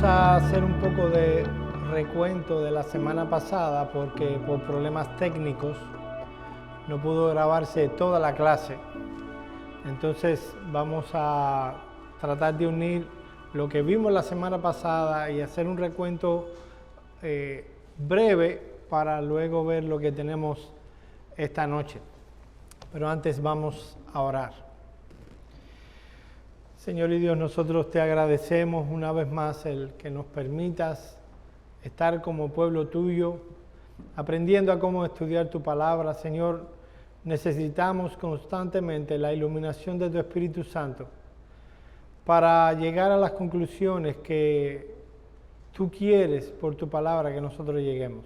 a hacer un poco de recuento de la semana pasada porque por problemas técnicos no pudo grabarse toda la clase. Entonces vamos a tratar de unir lo que vimos la semana pasada y hacer un recuento breve para luego ver lo que tenemos esta noche. Pero antes vamos a orar. Señor y Dios, nosotros te agradecemos una vez más el que nos permitas estar como pueblo tuyo, aprendiendo a cómo estudiar tu palabra. Señor, necesitamos constantemente la iluminación de tu Espíritu Santo para llegar a las conclusiones que tú quieres por tu palabra que nosotros lleguemos.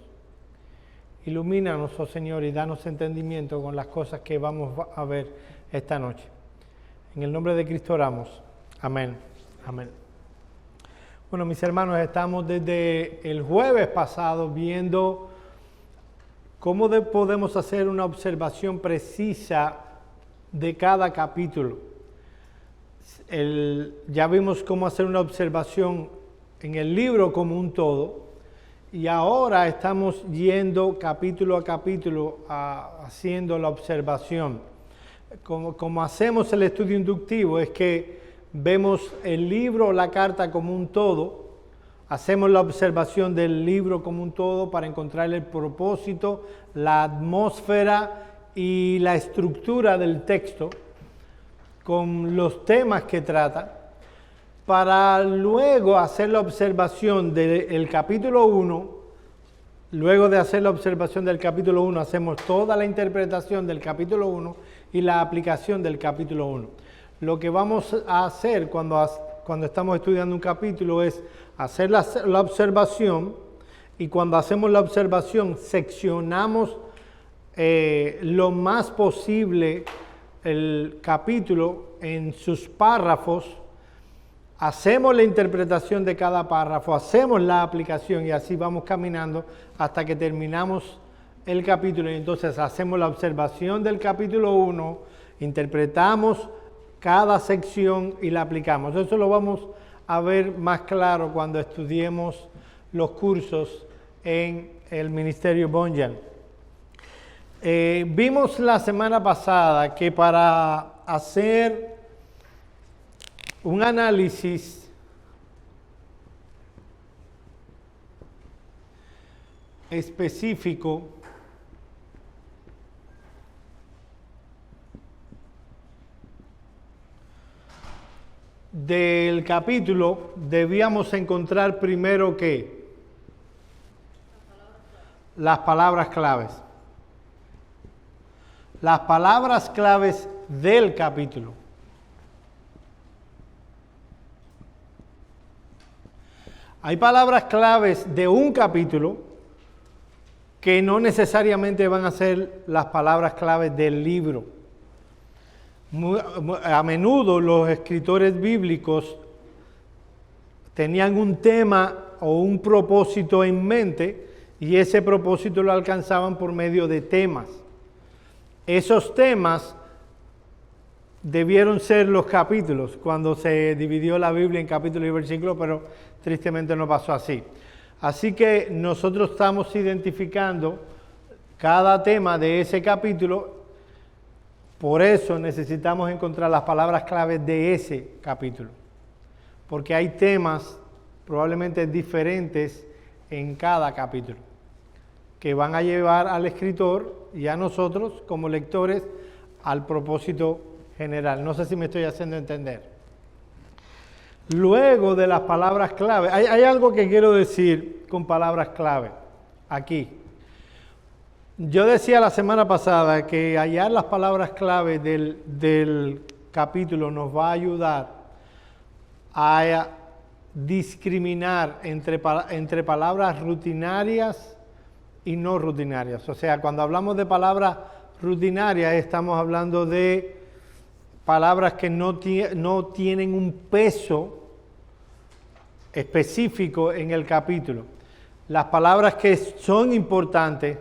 Ilumínanos, oh Señor, y danos entendimiento con las cosas que vamos a ver esta noche. En el nombre de Cristo oramos. Amén. Amén. Bueno, mis hermanos, estamos desde el jueves pasado viendo cómo podemos hacer una observación precisa de cada capítulo. Ya vimos cómo hacer una observación en el libro como un todo, y ahora estamos yendo capítulo a capítulo haciendo la observación. Como hacemos el estudio inductivo es que vemos el libro o la carta como un todo, hacemos la observación del libro como un todo para encontrar el propósito, la atmósfera y la estructura del texto con los temas que trata, para luego hacer la observación del capítulo 1. Luego de hacer la observación del capítulo 1, hacemos toda la interpretación del capítulo 1 y la aplicación del capítulo 1. Lo que vamos a hacer cuando estamos estudiando un capítulo es hacer la observación, y cuando hacemos la observación seccionamos lo más posible el capítulo en sus párrafos, hacemos la interpretación de cada párrafo, hacemos la aplicación y así vamos caminando hasta que terminamos el capítulo. Y entonces hacemos la observación del capítulo 1, interpretamos cada sección y la aplicamos. Eso lo vamos a ver más claro cuando estudiemos los cursos en el Ministerio Bonjan. Vimos la semana pasada que para hacer un análisis específico del capítulo, debíamos encontrar primero ¿qué? Las palabras claves. Las palabras claves del capítulo. Hay palabras claves de un capítulo que no necesariamente van a ser las palabras claves del libro. A menudo los escritores bíblicos tenían un tema o un propósito en mente y ese propósito lo alcanzaban por medio de temas. Esos temas debieron ser los capítulos cuando se dividió la Biblia en capítulos y versículos, pero tristemente no pasó así. Así que nosotros estamos identificando cada tema de ese capítulo. Por eso necesitamos encontrar las palabras claves de ese capítulo, porque hay temas probablemente diferentes en cada capítulo, que van a llevar al escritor y a nosotros como lectores al propósito general. No sé si me estoy haciendo entender. Luego de las palabras clave, hay algo que quiero decir con palabras clave aquí. Yo decía la semana pasada que hallar las palabras clave del capítulo nos va a ayudar a discriminar entre palabras rutinarias y no rutinarias. O sea, cuando hablamos de palabras rutinarias estamos hablando de palabras que no tienen un peso específico en el capítulo. Las palabras que son importantes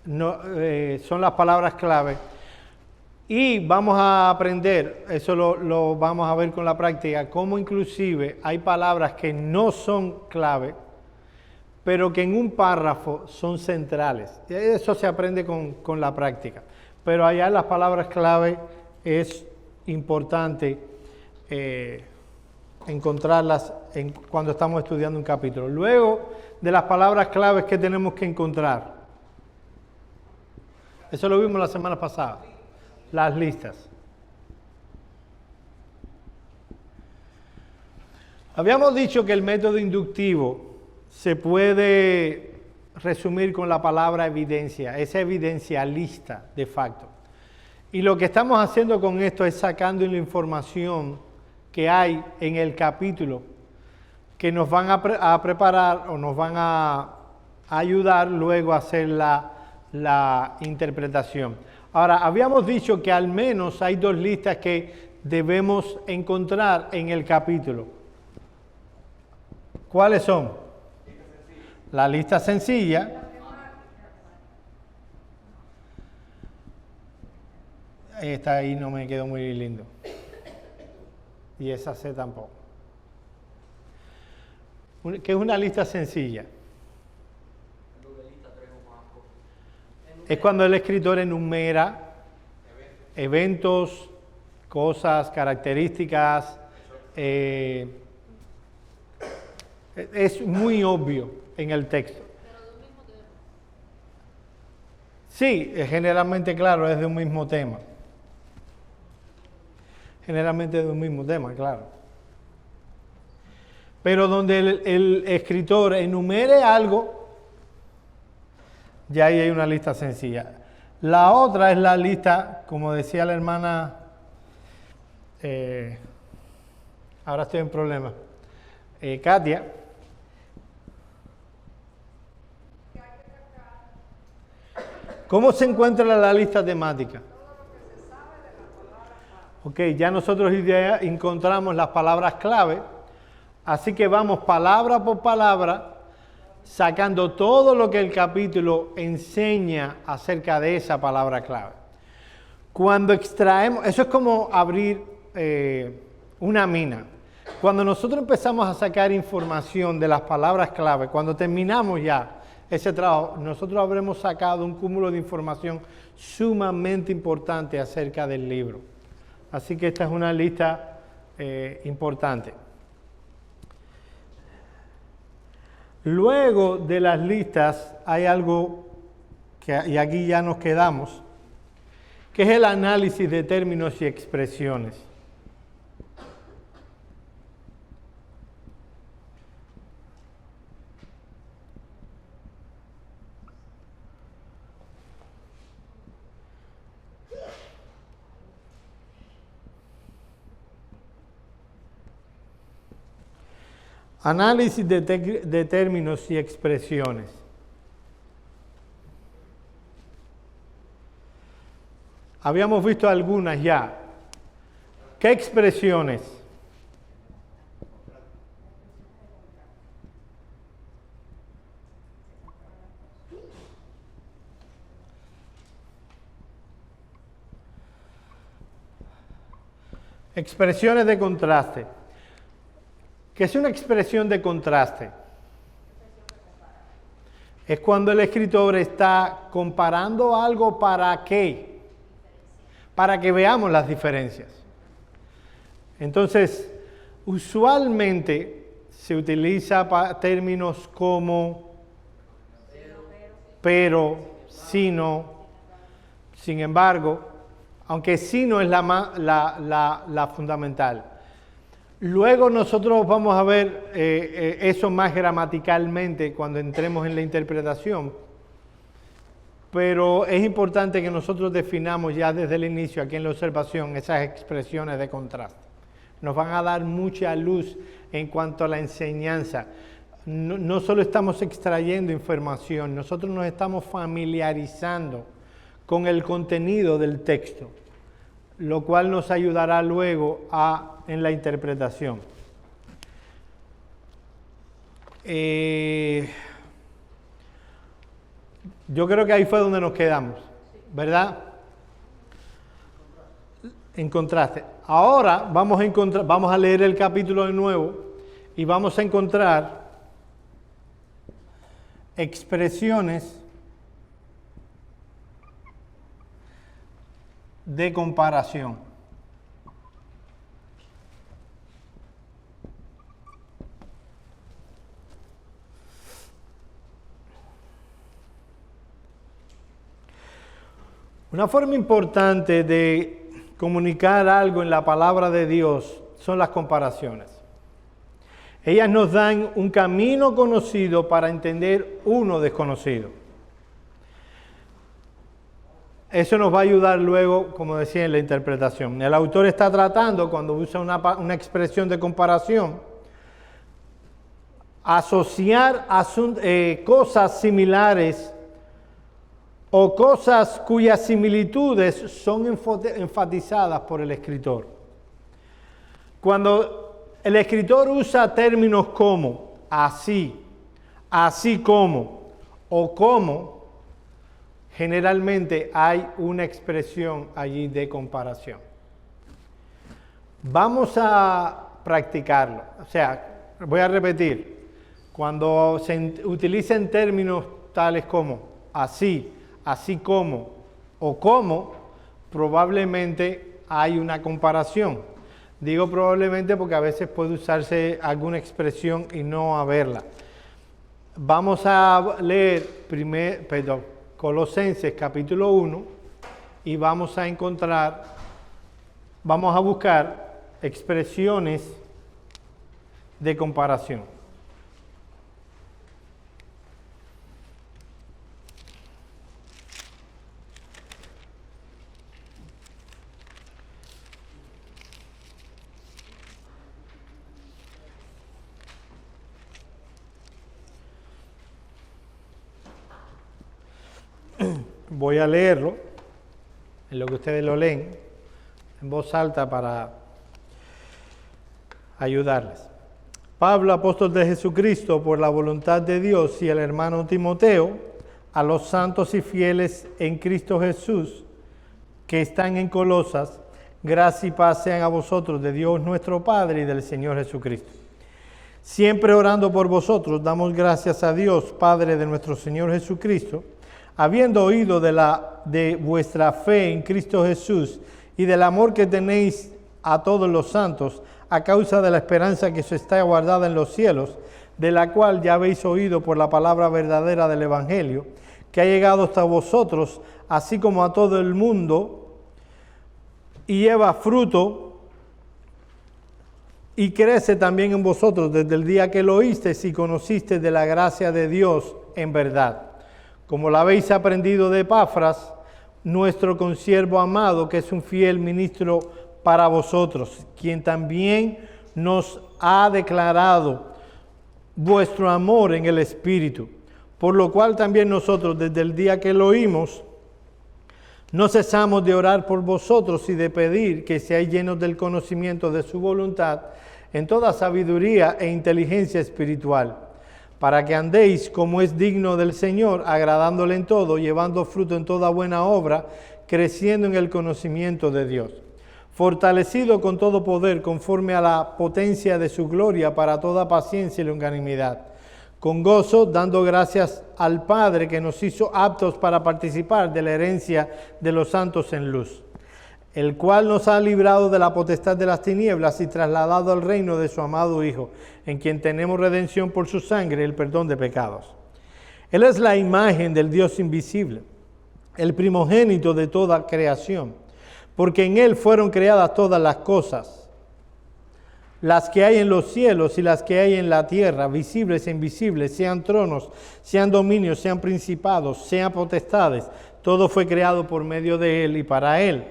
son las palabras clave. Y vamos a aprender, eso lo vamos a ver con la práctica, cómo inclusive hay palabras que no son clave, pero que en un párrafo son centrales. Y eso se aprende con la práctica. Pero allá las palabras clave es importante encontrarlas cuando estamos estudiando un capítulo. Luego de las palabras claves que tenemos que encontrar. Eso lo vimos la semana pasada. Las listas. Habíamos dicho que el método inductivo se puede resumir con la palabra evidencia, es evidencialista de facto. Y lo que estamos haciendo con esto es sacando la información que hay en el capítulo que nos van a preparar o nos van a ayudar luego a hacer la interpretación. Ahora, habíamos dicho que al menos hay dos listas que debemos encontrar en el capítulo. ¿Cuáles son? La lista sencilla. Esta ahí no me quedó muy lindo. Y esa C tampoco. ¿Qué es una lista sencilla? Es cuando el escritor enumera eventos, cosas, características. Es muy obvio en el texto. Sí, generalmente, claro, es de un mismo tema. Generalmente de un mismo tema, claro. Pero donde el escritor enumere algo, ya ahí hay una lista sencilla. La otra es la lista, como decía la hermana, ahora estoy en problemas, Katia. ¿Cómo se encuentra la lista temática? Ok, ya nosotros encontramos las palabras clave, así que vamos palabra por palabra, sacando todo lo que el capítulo enseña acerca de esa palabra clave. Cuando extraemos, eso es como abrir una mina. Cuando nosotros empezamos a sacar información de las palabras clave, cuando terminamos ya ese trabajo, nosotros habremos sacado un cúmulo de información sumamente importante acerca del libro. Así que esta es una lista importante. Luego de las listas hay algo, y aquí ya nos quedamos, que es el análisis de términos y expresiones. Análisis de términos y expresiones. Habíamos visto algunas ya. ¿Qué expresiones? Expresiones de contraste. ¿Qué es una expresión de contraste? Es cuando el escritor está comparando algo ¿para qué? Para que veamos las diferencias. Entonces, usualmente se utiliza términos como pero, sino, sin embargo, aunque sino es la fundamental. Luego nosotros vamos a ver eso más gramaticalmente cuando entremos en la interpretación, pero es importante que nosotros definamos ya desde el inicio, aquí en la observación, esas expresiones de contraste. Nos van a dar mucha luz en cuanto a la enseñanza. No solo estamos extrayendo información, nosotros nos estamos familiarizando con el contenido del texto, lo cual nos ayudará luego en la interpretación. Yo creo que ahí fue donde nos quedamos, ¿verdad? encontraste. Ahora vamos a leer el capítulo de nuevo y vamos a encontrar expresiones de comparación. Una forma importante de comunicar algo en la palabra de Dios son las comparaciones. Ellas nos dan un camino conocido para entender uno desconocido. Eso nos va a ayudar luego, como decía, en la interpretación. El autor está tratando, cuando usa una expresión de comparación, asociar cosas similares o cosas cuyas similitudes son enfatizadas por el escritor. Cuando el escritor usa términos como así, así como o como, generalmente hay una expresión allí de comparación. Vamos a practicarlo. O sea, voy a repetir. Cuando se utilicen términos tales como así, así como o como, probablemente hay una comparación. Digo probablemente porque a veces puede usarse alguna expresión y no haberla. Vamos a leer Colosenses capítulo 1 y vamos a buscar expresiones de comparación. Voy a leerlo, en lo que ustedes lo leen, en voz alta para ayudarles. Pablo, apóstol de Jesucristo, por la voluntad de Dios, y el hermano Timoteo, a los santos y fieles en Cristo Jesús, que están en Colosas, gracia y paz sean a vosotros de Dios nuestro Padre y del Señor Jesucristo. Siempre orando por vosotros, damos gracias a Dios, Padre de nuestro Señor Jesucristo, habiendo oído de vuestra fe en Cristo Jesús y del amor que tenéis a todos los santos, a causa de la esperanza que os está guardada en los cielos, de la cual ya habéis oído por la palabra verdadera del Evangelio, que ha llegado hasta vosotros, así como a todo el mundo, y lleva fruto, y crece también en vosotros desde el día que lo oísteis y conocisteis de la gracia de Dios en verdad. Como la habéis aprendido de Epafras, nuestro consiervo amado, que es un fiel ministro para vosotros, quien también nos ha declarado vuestro amor en el Espíritu, por lo cual también nosotros, desde el día que lo oímos, no cesamos de orar por vosotros y de pedir que seáis llenos del conocimiento de su voluntad en toda sabiduría e inteligencia espiritual, para que andéis como es digno del Señor, agradándole en todo, llevando fruto en toda buena obra, creciendo en el conocimiento de Dios, fortalecido con todo poder conforme a la potencia de su gloria para toda paciencia y longanimidad, con gozo dando gracias al Padre que nos hizo aptos para participar de la herencia de los santos en luz, el cual nos ha librado de la potestad de las tinieblas y trasladado al reino de su amado Hijo, en quien tenemos redención por su sangre, el perdón de pecados. Él es la imagen del Dios invisible, el primogénito de toda creación, porque en Él fueron creadas todas las cosas, las que hay en los cielos y las que hay en la tierra, visibles e invisibles, sean tronos, sean dominios, sean principados, sean potestades. Todo fue creado por medio de Él y para Él.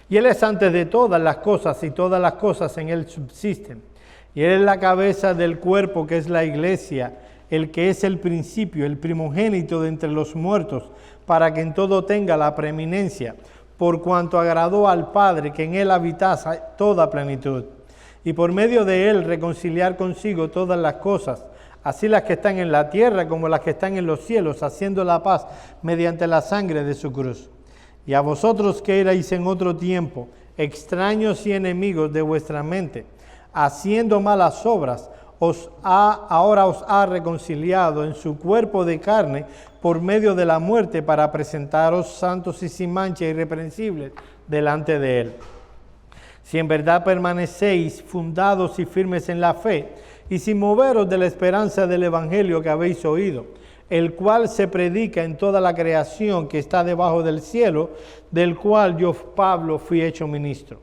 Y Él es antes de todas las cosas, y todas las cosas en Él subsisten. Y Él es la cabeza del cuerpo, que es la iglesia, el que es el principio, el primogénito de entre los muertos, para que en todo tenga la preeminencia, por cuanto agradó al Padre que en Él habitase toda plenitud, y por medio de Él reconciliar consigo todas las cosas, así las que están en la tierra como las que están en los cielos, haciendo la paz mediante la sangre de su cruz. Y a vosotros que erais en otro tiempo extraños y enemigos de vuestra mente, haciendo malas obras, ahora os ha reconciliado en su cuerpo de carne por medio de la muerte para presentaros santos y sin mancha, irreprensibles delante de Él. Si en verdad permanecéis fundados y firmes en la fe, y sin moveros de la esperanza del Evangelio que habéis oído, el cual se predica en toda la creación que está debajo del cielo, del cual yo, Pablo, fui hecho ministro.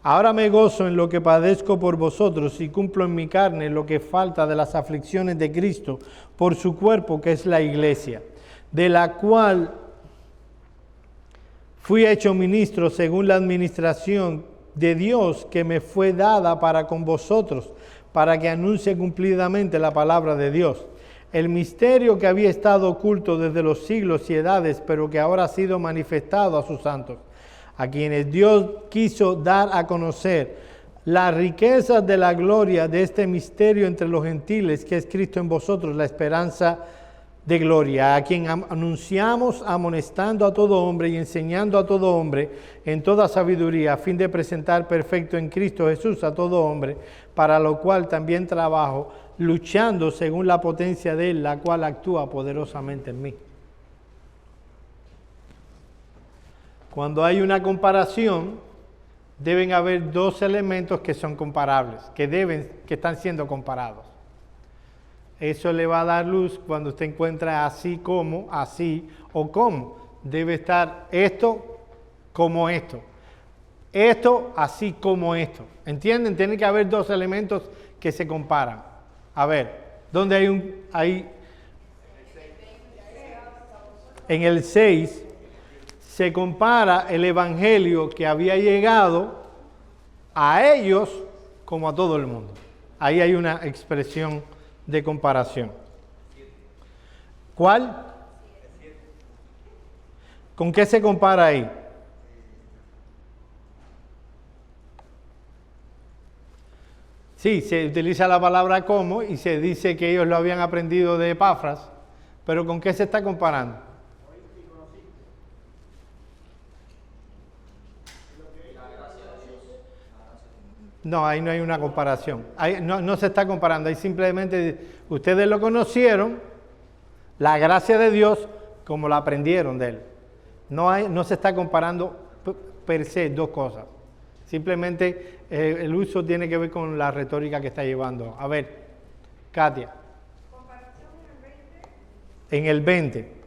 Ahora me gozo en lo que padezco por vosotros y cumplo en mi carne lo que falta de las aflicciones de Cristo por su cuerpo, que es la iglesia, de la cual fui hecho ministro según la administración de Dios que me fue dada para con vosotros, para que anuncie cumplidamente la palabra de Dios. El misterio que había estado oculto desde los siglos y edades, pero que ahora ha sido manifestado a sus santos, a quienes Dios quiso dar a conocer las riquezas de la gloria de este misterio entre los gentiles, que es Cristo en vosotros, la esperanza de gloria, a quien anunciamos amonestando a todo hombre y enseñando a todo hombre en toda sabiduría, a fin de presentar perfecto en Cristo Jesús a todo hombre, para lo cual también trabajo, luchando según la potencia de Él, la cual actúa poderosamente en mí. Cuando hay una comparación, deben haber dos elementos que son comparables, que están siendo comparados. Eso le va a dar luz cuando usted encuentra así como, así o como. Debe estar esto como esto. Esto así como esto. ¿Entienden? Tiene que haber dos elementos que se comparan. A ver, ¿dónde hay en el 6 se compara el evangelio que había llegado a ellos como a todo el mundo. Ahí hay una expresión de comparación. ¿Cuál? ¿Con qué se compara ahí? Sí, se utiliza la palabra como y se dice que ellos lo habían aprendido de Epafras, pero ¿con qué se está comparando? No, ahí no hay una comparación. Ahí no se está comparando. Ahí simplemente ustedes lo conocieron, la gracia de Dios, como la aprendieron de Él. No se está comparando per se dos cosas. Simplemente el uso tiene que ver con la retórica que está llevando. A ver, Katia. Comparación en el 20.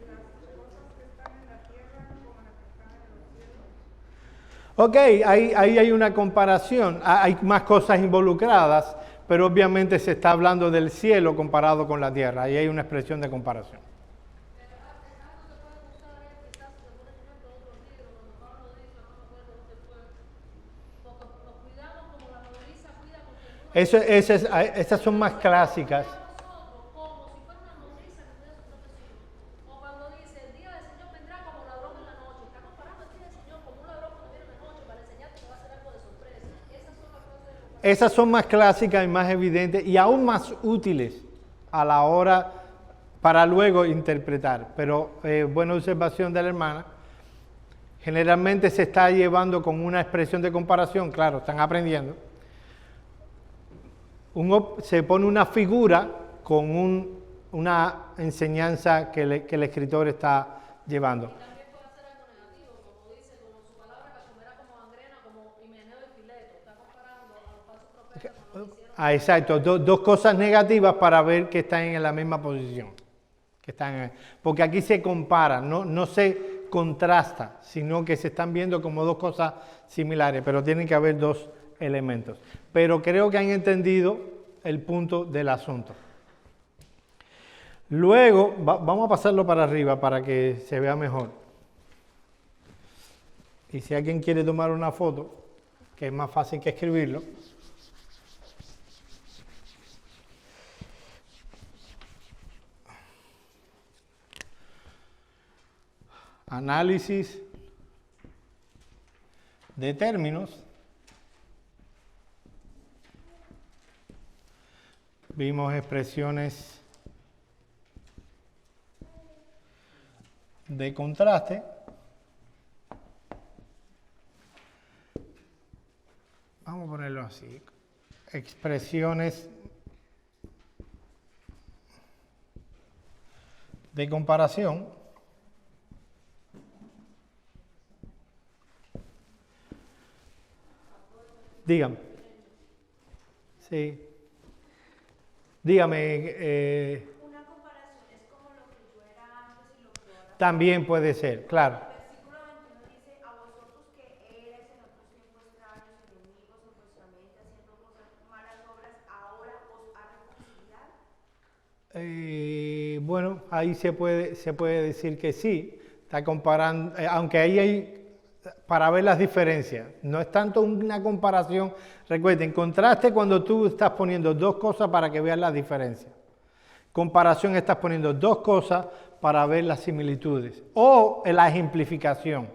Ok, ahí hay una comparación, hay más cosas involucradas, pero obviamente se está hablando del cielo comparado con la tierra, ahí hay una expresión de comparación. Esas son más clásicas. Esas son más clásicas y más evidentes y aún más útiles a la hora para luego interpretar. Pero buena observación de la hermana. Generalmente se está llevando con una expresión de comparación, claro, están aprendiendo. Se pone una figura con una enseñanza que el escritor está llevando. Ah, exacto, dos cosas negativas para ver que están en la misma posición. Porque aquí se compara, no se contrasta, sino que se están viendo como dos cosas similares, pero tienen que haber dos elementos. Pero creo que han entendido el punto del asunto. Luego, vamos a pasarlo para arriba para que se vea mejor. Y si alguien quiere tomar una foto, que es más fácil que escribirlo. Análisis de términos. Vimos expresiones de contraste. vamos a ponerlo así, expresiones de comparación. Dígame. Sí. Dígame. Una comparación es como lo que yo era antes y lo que ahora soy. También puede ser, claro. El versículo 21 dice, a vosotros que erais en otros tiempos extraños, enemigos en vuestra mente, haciendo cosas malas obras, ahora os ha reconciliado. Bueno, ahí se puede decir que sí. Está comparando, aunque ahí hay para ver las diferencias. No es tanto una comparación. Recuerden, contraste cuando tú estás poniendo dos cosas para que veas las diferencias. Comparación, estás poniendo dos cosas para ver las similitudes o la ejemplificación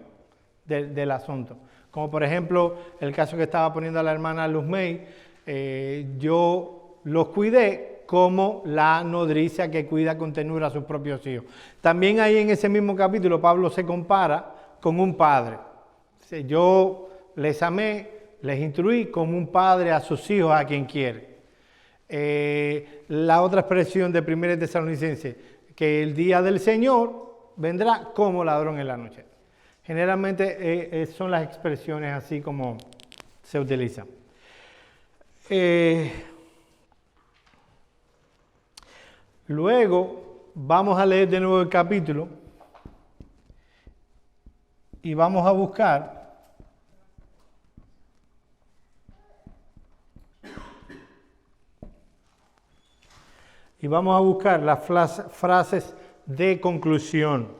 del asunto. Como por ejemplo el caso que estaba poniendo la hermana Luz May, yo los cuidé como la nodriza que cuida con ternura a sus propios hijos. También ahí en ese mismo capítulo Pablo se compara con un padre. Yo les amé, les instruí como un padre a sus hijos, a quien quiere. La otra expresión de 1 Tesalonicenses, que el día del Señor vendrá como ladrón en la noche. Generalmente son las expresiones así como se utilizan. Luego vamos a leer de nuevo el capítulo y vamos a buscar las frases de conclusión.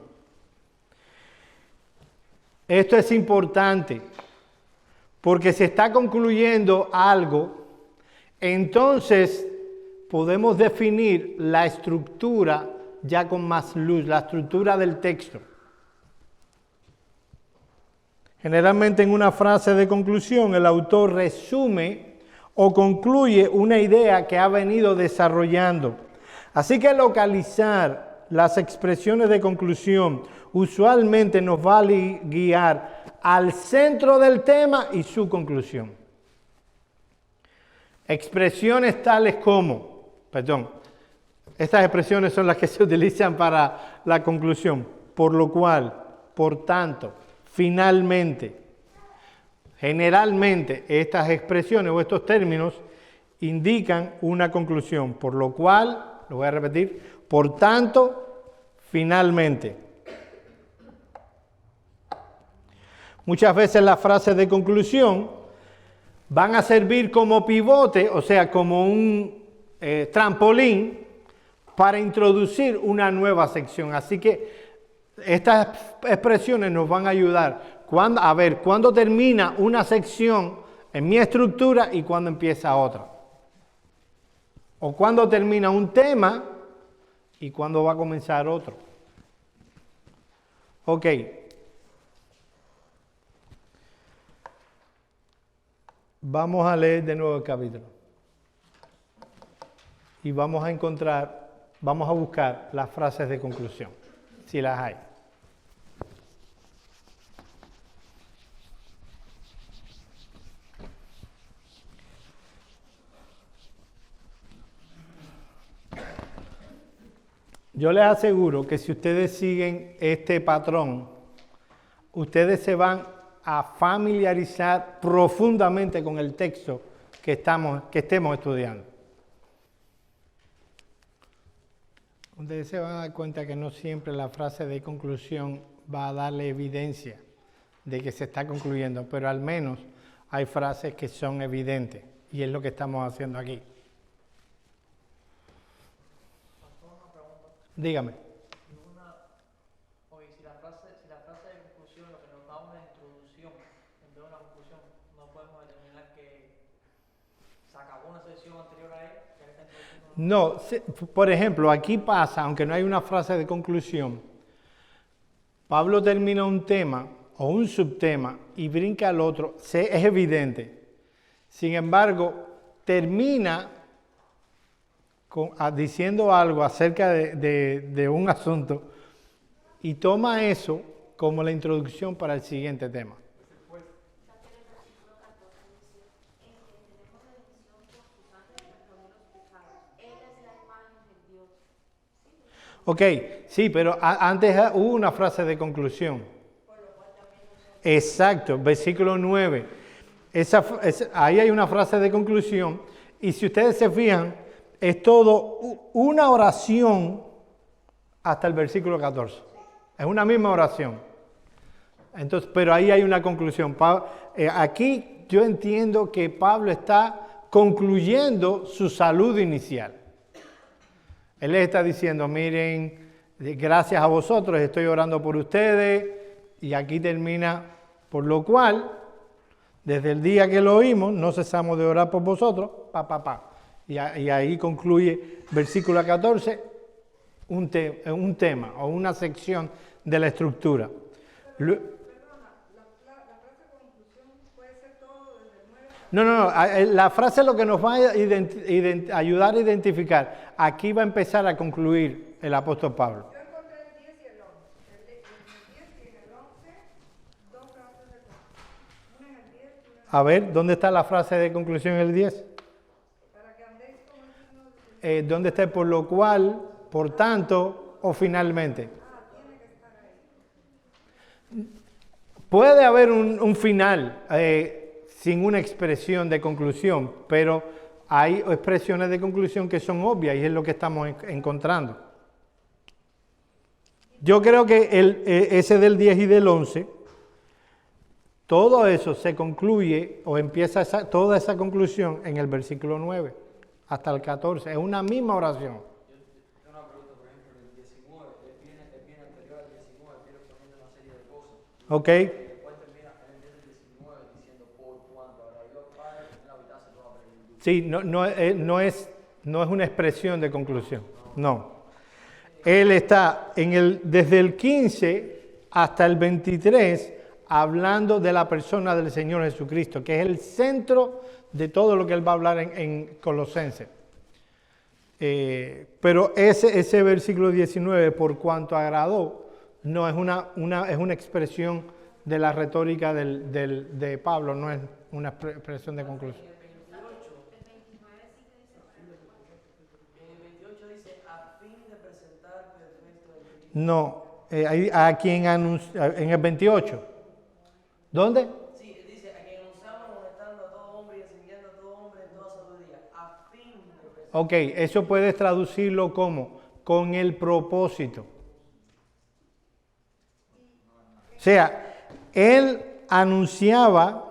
Esto es importante porque se está concluyendo algo, entonces podemos definir la estructura ya con más luz, la estructura del texto. Generalmente en una frase de conclusión el autor resume o concluye una idea que ha venido desarrollando. Así que localizar las expresiones de conclusión usualmente nos va a guiar al centro del tema y su conclusión. Expresiones tales como, estas expresiones son las que se utilizan para la conclusión, por lo cual, por tanto, finalmente. Generalmente estas expresiones o estos términos indican una conclusión, por lo cual, lo voy a repetir, por tanto, finalmente. Muchas veces las frases de conclusión van a servir como pivote, o sea, como un trampolín para introducir una nueva sección. Así que estas expresiones nos van a ayudar a ver cuándo termina una sección en mi estructura y cuándo empieza otra. O cuándo termina un tema y cuándo va a comenzar otro. Ok. Vamos a leer de nuevo el capítulo. Y vamos a buscar las frases de conclusión, si las hay. Yo les aseguro que si ustedes siguen este patrón, ustedes se van a familiarizar profundamente con el texto que estemos estudiando. Ustedes se van a dar cuenta que no siempre la frase de conclusión va a darle evidencia de que se está concluyendo, pero al menos hay frases que son evidentes y es lo que estamos haciendo aquí. Dígame. Si la frase de conclusión lo que nos da una introducción en vez de una conclusión, no podemos determinar que se acabó una sección anterior a él. No, por ejemplo, aquí pasa, aunque no hay una frase de conclusión, Pablo termina un tema o un subtema y brinca al otro, es evidente. Sin embargo, termina diciendo algo acerca de un asunto y toma eso como la introducción para el siguiente tema. En Ok, sí, pero antes hubo una frase de conclusión. Exacto, versículo 9. Ahí hay una frase de conclusión y si ustedes se fijan, es todo una oración hasta el versículo 14. Es una misma oración. Entonces, pero ahí hay una conclusión. Aquí yo entiendo que Pablo está concluyendo su salud inicial. Él les está diciendo, miren, gracias a vosotros estoy orando por ustedes, y aquí termina, por lo cual, desde el día que lo oímos, no cesamos de orar por vosotros, Y ahí concluye versículo 14, un tema o una sección de la estructura. Perdona, la frase de conclusión puede ser todo desde el 9 hasta No, la frase es lo que nos va a ayudar a identificar. Aquí va a empezar a concluir el apóstol Pablo. Yo encontré el 10 y el 11. En el 10 y en el 11, dos frases de conclusión. Una en el 10 y una en el A ver, ¿dónde está la frase de conclusión en el 10? 11. Para que andéis como es digno de Dios. ¿Dónde está por lo cual, por tanto o finalmente? Tiene que estar ahí. Puede haber un final sin una expresión de conclusión, pero hay expresiones de conclusión que son obvias y es lo que estamos encontrando. Yo creo que ese del 10 y del 11, todo eso se concluye o empieza toda esa conclusión en el versículo 9 hasta el 14. Es una misma oración. Tengo una pregunta, por ejemplo, en el 19, él viene anterior al 19, viene poniendo una serie de cosas. ¿Ok? Después termina en el 10 del 19 diciendo, por cuanto agradó al Padre, que la habitase toda plenitud. Sí, no es una expresión de conclusión, no. Él está desde el 15 hasta el 23 hablando de la persona del Señor Jesucristo, que es el centro de todo lo que él va a hablar en Colosenses. Pero ese versículo 19, por cuanto agradó, no es una expresión de la retórica de Pablo, no es una expresión de conclusión. En el 28 dice, a fin de presentar perfecto el Cristo. No, a quien anuncia, en el 28. ¿Dónde? Sí, dice, a quien anunciamos amonestando a todo hombre y enseñando a todo hombre en toda sabiduría, a fin de presentar. Ok, eso puedes traducirlo como con el propósito. O sea, él anunciaba,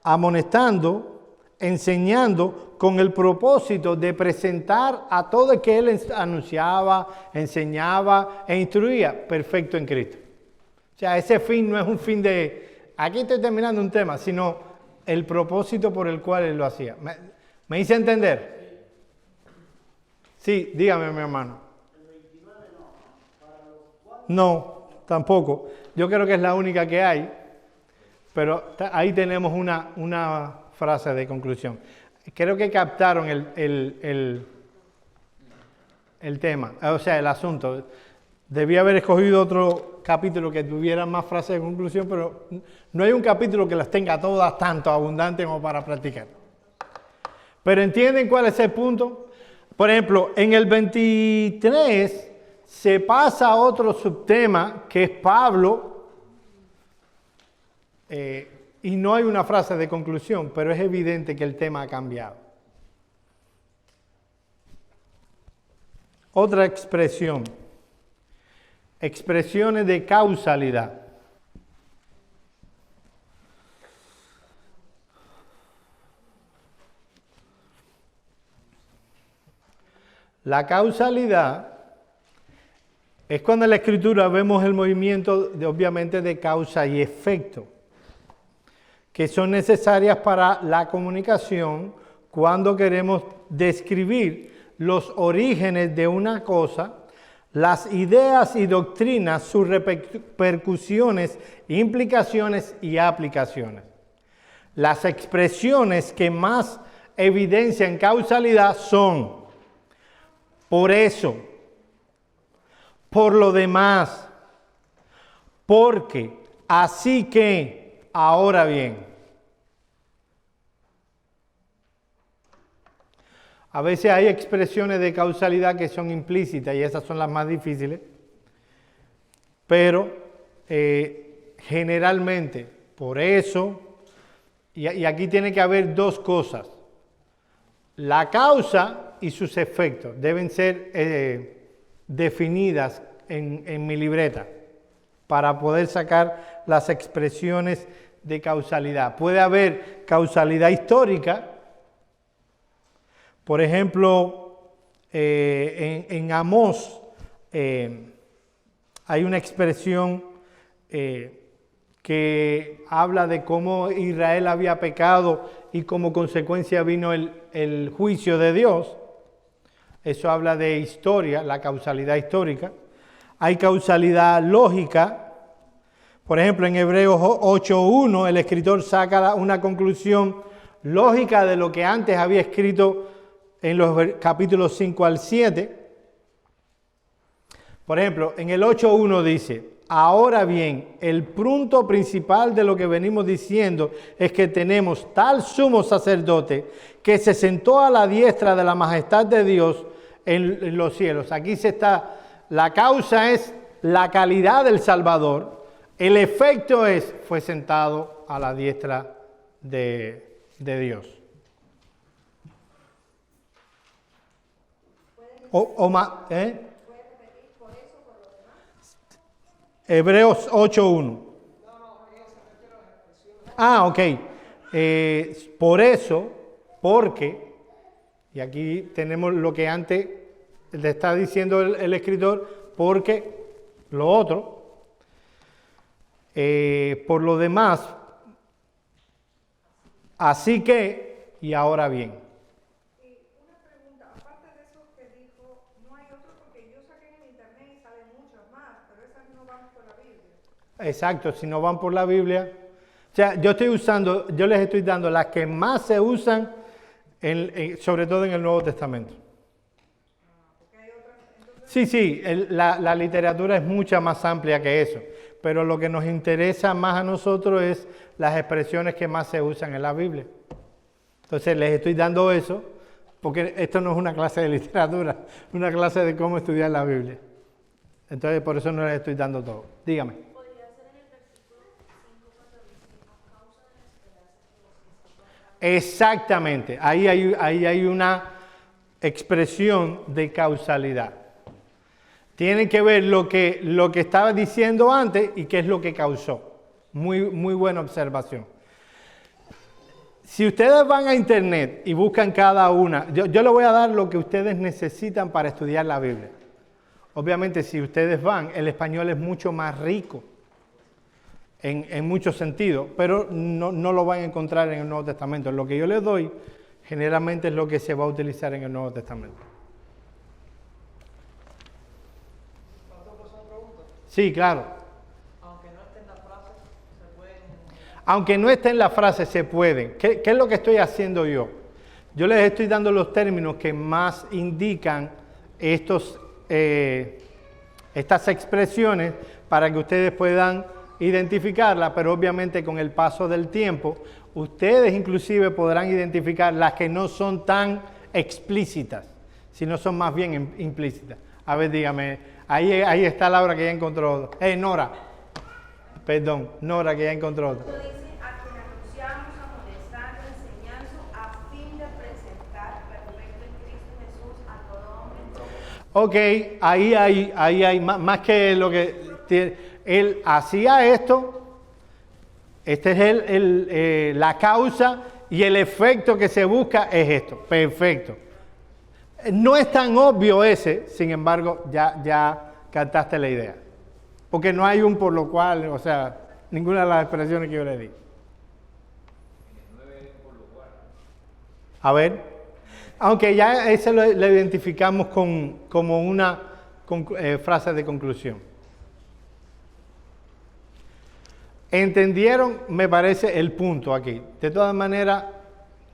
amonestando, enseñando con el propósito de presentar a todo el que él anunciaba, enseñaba e instruía perfecto en Cristo. O sea, ese fin no es un fin de, aquí estoy terminando un tema, sino el propósito por el cual él lo hacía. ¿Me hice entender? Sí, dígame, mi hermano. No, tampoco. Yo creo que es la única que hay, pero ahí tenemos una frase de conclusión. Creo que captaron el tema, o sea, el asunto. Debí haber escogido otro capítulo que tuviera más frases de conclusión, pero no hay un capítulo que las tenga todas tanto abundantes como para practicar. Pero ¿entienden cuál es el punto? Por ejemplo, en el 23 se pasa a otro subtema que es Pablo, y no hay una frase de conclusión, pero es evidente que el tema ha cambiado. Otra expresión. Expresiones de causalidad. La causalidad es cuando en la Escritura vemos el movimiento, obviamente, de causa y efecto, que son necesarias para la comunicación cuando queremos describir los orígenes de una cosa, las ideas y doctrinas, sus repercusiones, implicaciones y aplicaciones. Las expresiones que más evidencian causalidad son por eso, por lo demás, porque, así que, ahora bien. A veces hay expresiones de causalidad que son implícitas y esas son las más difíciles, pero generalmente por eso, y aquí tiene que haber dos cosas, la causa y sus efectos deben ser definidas en mi libreta para poder sacar las expresiones de causalidad. Puede haber causalidad histórica. Por ejemplo, en Amós hay una expresión que habla de cómo Israel había pecado y como consecuencia vino el juicio de Dios. Eso habla de historia, la causalidad histórica. Hay causalidad lógica. Por ejemplo, en Hebreos 8:1 el escritor saca una conclusión lógica de lo que antes había escrito en los capítulos 5 al 7. Por ejemplo, en el 8:1 dice: ahora bien, el punto principal de lo que venimos diciendo es que tenemos tal sumo sacerdote que se sentó a la diestra de la majestad de Dios en los cielos. Aquí la causa es la calidad del Salvador, el efecto fue sentado a la diestra de Dios. Hebreos 8:1. Ok. Por eso, porque, y aquí tenemos lo que antes le está diciendo el escritor, porque lo otro. Por lo demás, así que, y ahora bien. Y una pregunta, aparte de eso que dijo, no hay otro, porque yo saqué en internet y salen muchas más, pero esas no van por la Biblia. Exacto, si no van por la Biblia. O sea, yo les estoy dando las que más se usan, sobre todo en el Nuevo Testamento. Porque hay otras, entonces, Sí, la literatura es mucha más amplia que eso, pero lo que nos interesa más a nosotros es las expresiones que más se usan en la Biblia. Entonces les estoy dando eso, porque esto no es una clase de literatura, es una clase de cómo estudiar la Biblia. Entonces por eso no les estoy dando todo. Dígame. Podría ser en el versículo 5 cuando dice a causa de la esperanza que los que se guardan. Exactamente, ahí hay una expresión de causalidad. Tienen que ver lo que estaba diciendo antes y qué es lo que causó. Muy buena observación. Si ustedes van a internet y buscan cada una, yo les voy a dar lo que ustedes necesitan para estudiar la Biblia. Obviamente, si ustedes van, el español es mucho más rico en muchos sentidos, pero no lo van a encontrar en el Nuevo Testamento. Lo que yo les doy generalmente es lo que se va a utilizar en el Nuevo Testamento. Sí, claro. Aunque no esté en la frase, se pueden... Aunque no esté en la frase, se pueden. ¿Qué es lo que estoy haciendo yo? Yo les estoy dando los términos que más indican estas expresiones para que ustedes puedan identificarlas, pero obviamente con el paso del tiempo, ustedes inclusive podrán identificar las que no son tan explícitas, sino son más bien implícitas. A ver, dígame. Ahí está Laura que ya encontró. Nora. Perdón, Nora que ya encontró otro. Esto dice a quien anunciamos, amonestando, enseñando, a fin de presentar perfecto en Cristo Jesús a todo hombre. Ok, ahí hay más que lo que él hacía esto. Este es la causa y el efecto que se busca es esto. Perfecto. No es tan obvio ese, sin embargo, ya captaste la idea. Porque no hay un por lo cual, o sea, ninguna de las expresiones que yo le di. A ver, aunque ya ese lo identificamos como una frase de conclusión. ¿Entendieron? Me parece el punto aquí. De todas maneras,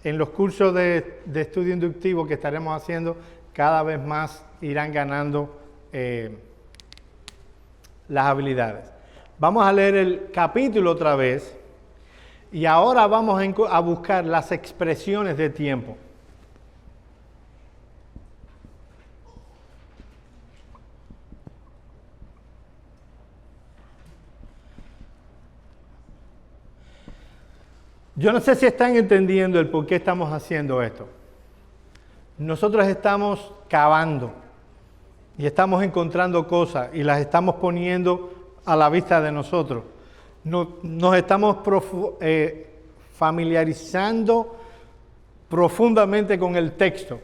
en los cursos de estudio inductivo que estaremos haciendo, cada vez más irán ganando las habilidades. Vamos a leer el capítulo otra vez y ahora vamos a buscar las expresiones de tiempo. Yo no sé si están entendiendo el por qué estamos haciendo esto. Nosotros estamos cavando y estamos encontrando cosas y las estamos poniendo a la vista de nosotros. Nos estamos familiarizando profundamente con el texto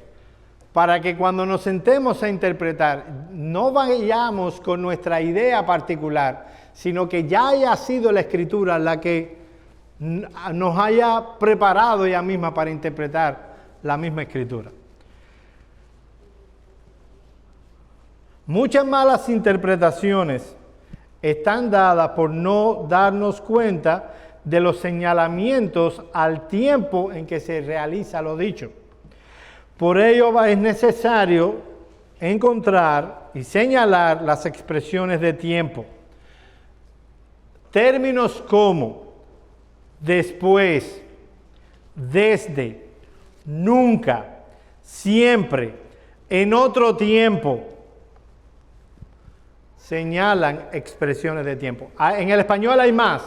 para que cuando nos sentemos a interpretar no vayamos con nuestra idea particular, sino que ya haya sido la Escritura la que nos haya preparado ella misma para interpretar la misma Escritura. Muchas malas interpretaciones están dadas por no darnos cuenta de los señalamientos al tiempo en que se realiza lo dicho. Por ello es necesario encontrar y señalar las expresiones de tiempo. Términos como después, desde, nunca, siempre, en otro tiempo, señalan expresiones de tiempo. En el español hay más,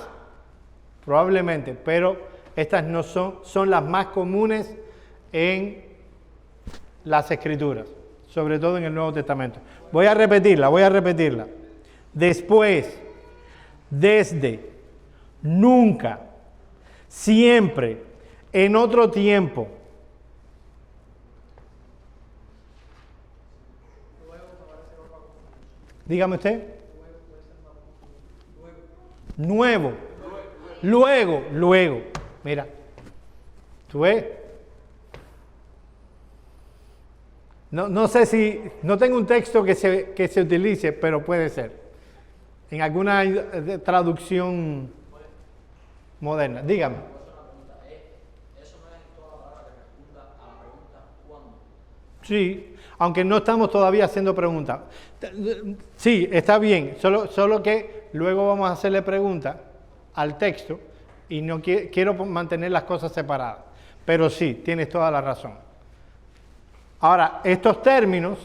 probablemente, pero estas no son las más comunes en las Escrituras, sobre todo en el Nuevo Testamento. Voy a repetirla. Después, desde, nunca, siempre, en otro tiempo. Dígame usted. Nuevo. Luego. Mira. ¿Tú ves? No sé si, no tengo un texto que se utilice, pero puede ser. En alguna traducción moderna. Dígame. ¿Eso no es toda la palabra que responda a la pregunta ¿cuándo? Sí, aunque no estamos todavía haciendo preguntas. Sí, está bien, solo que luego vamos a hacerle preguntas al texto y no quiero mantener las cosas separadas. Pero sí, tienes toda la razón. Ahora, estos términos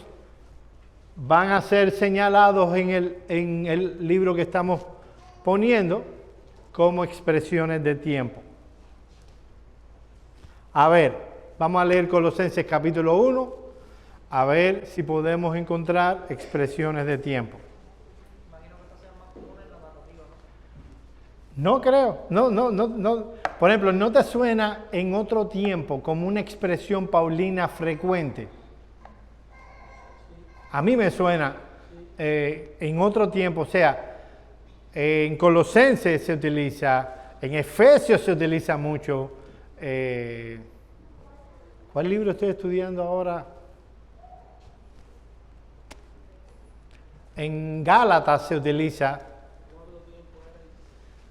van a ser señalados en el libro que estamos poniendo como expresiones de tiempo. A ver, vamos a leer Colosenses capítulo 1, a ver si podemos encontrar expresiones de tiempo. Imagino que estas sean más comunes en la narrativa, No creo, no. Por ejemplo, ¿no te suena en otro tiempo como una expresión paulina frecuente? A mí me suena en otro tiempo, o sea, en Colosenses se utiliza, en Efesios se utiliza mucho. ¿Cuál libro estoy estudiando ahora? En Gálatas se utiliza.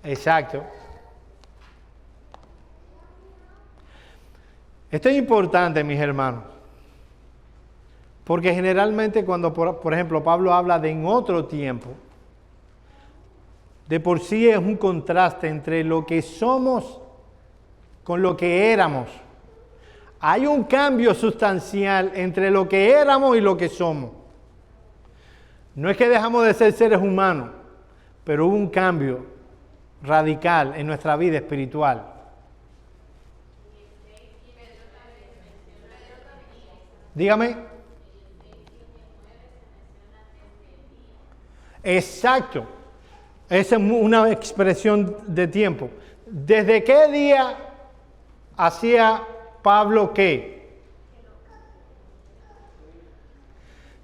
Exacto. Esto es importante, mis hermanos, porque generalmente cuando, por ejemplo, Pablo habla de en otro tiempo, de por sí es un contraste entre lo que somos con lo que éramos. Hay un cambio sustancial entre lo que éramos y lo que somos. No es que dejamos de ser seres humanos, pero hubo un cambio radical en nuestra vida espiritual. Dígame. Exacto. Esa es una expresión de tiempo. ¿Desde qué día hacía Pablo qué?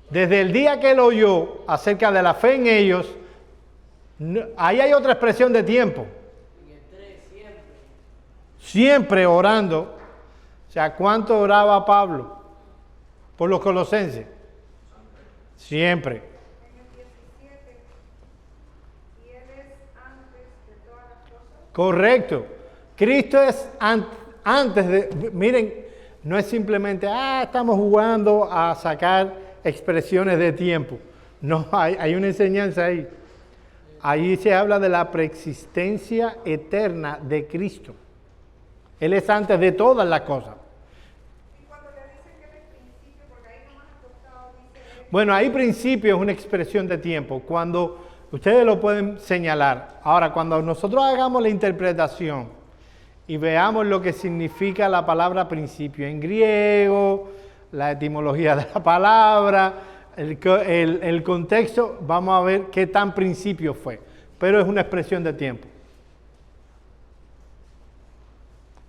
Desde el día que él oyó acerca de la fe en ellos, ahí hay otra expresión de tiempo. Siempre orando. O sea, ¿cuánto oraba Pablo por los colosenses? Siempre. En el 17, y Él es antes de todas las cosas. Correcto. Cristo es antes de... Miren, no es simplemente, estamos jugando a sacar expresiones de tiempo. No, hay una enseñanza ahí. Ahí se habla de la preexistencia eterna de Cristo. Él es antes de todas las cosas. Y cuando le dicen que Él es principio, porque ahí nomás acostado dice Él. Bueno, ahí principio es una expresión de tiempo. Cuando ustedes lo pueden señalar. Ahora, cuando nosotros hagamos la interpretación y veamos lo que significa la palabra principio en griego, la etimología de la palabra, el contexto. Vamos a ver qué tan principio fue, pero es una expresión de tiempo.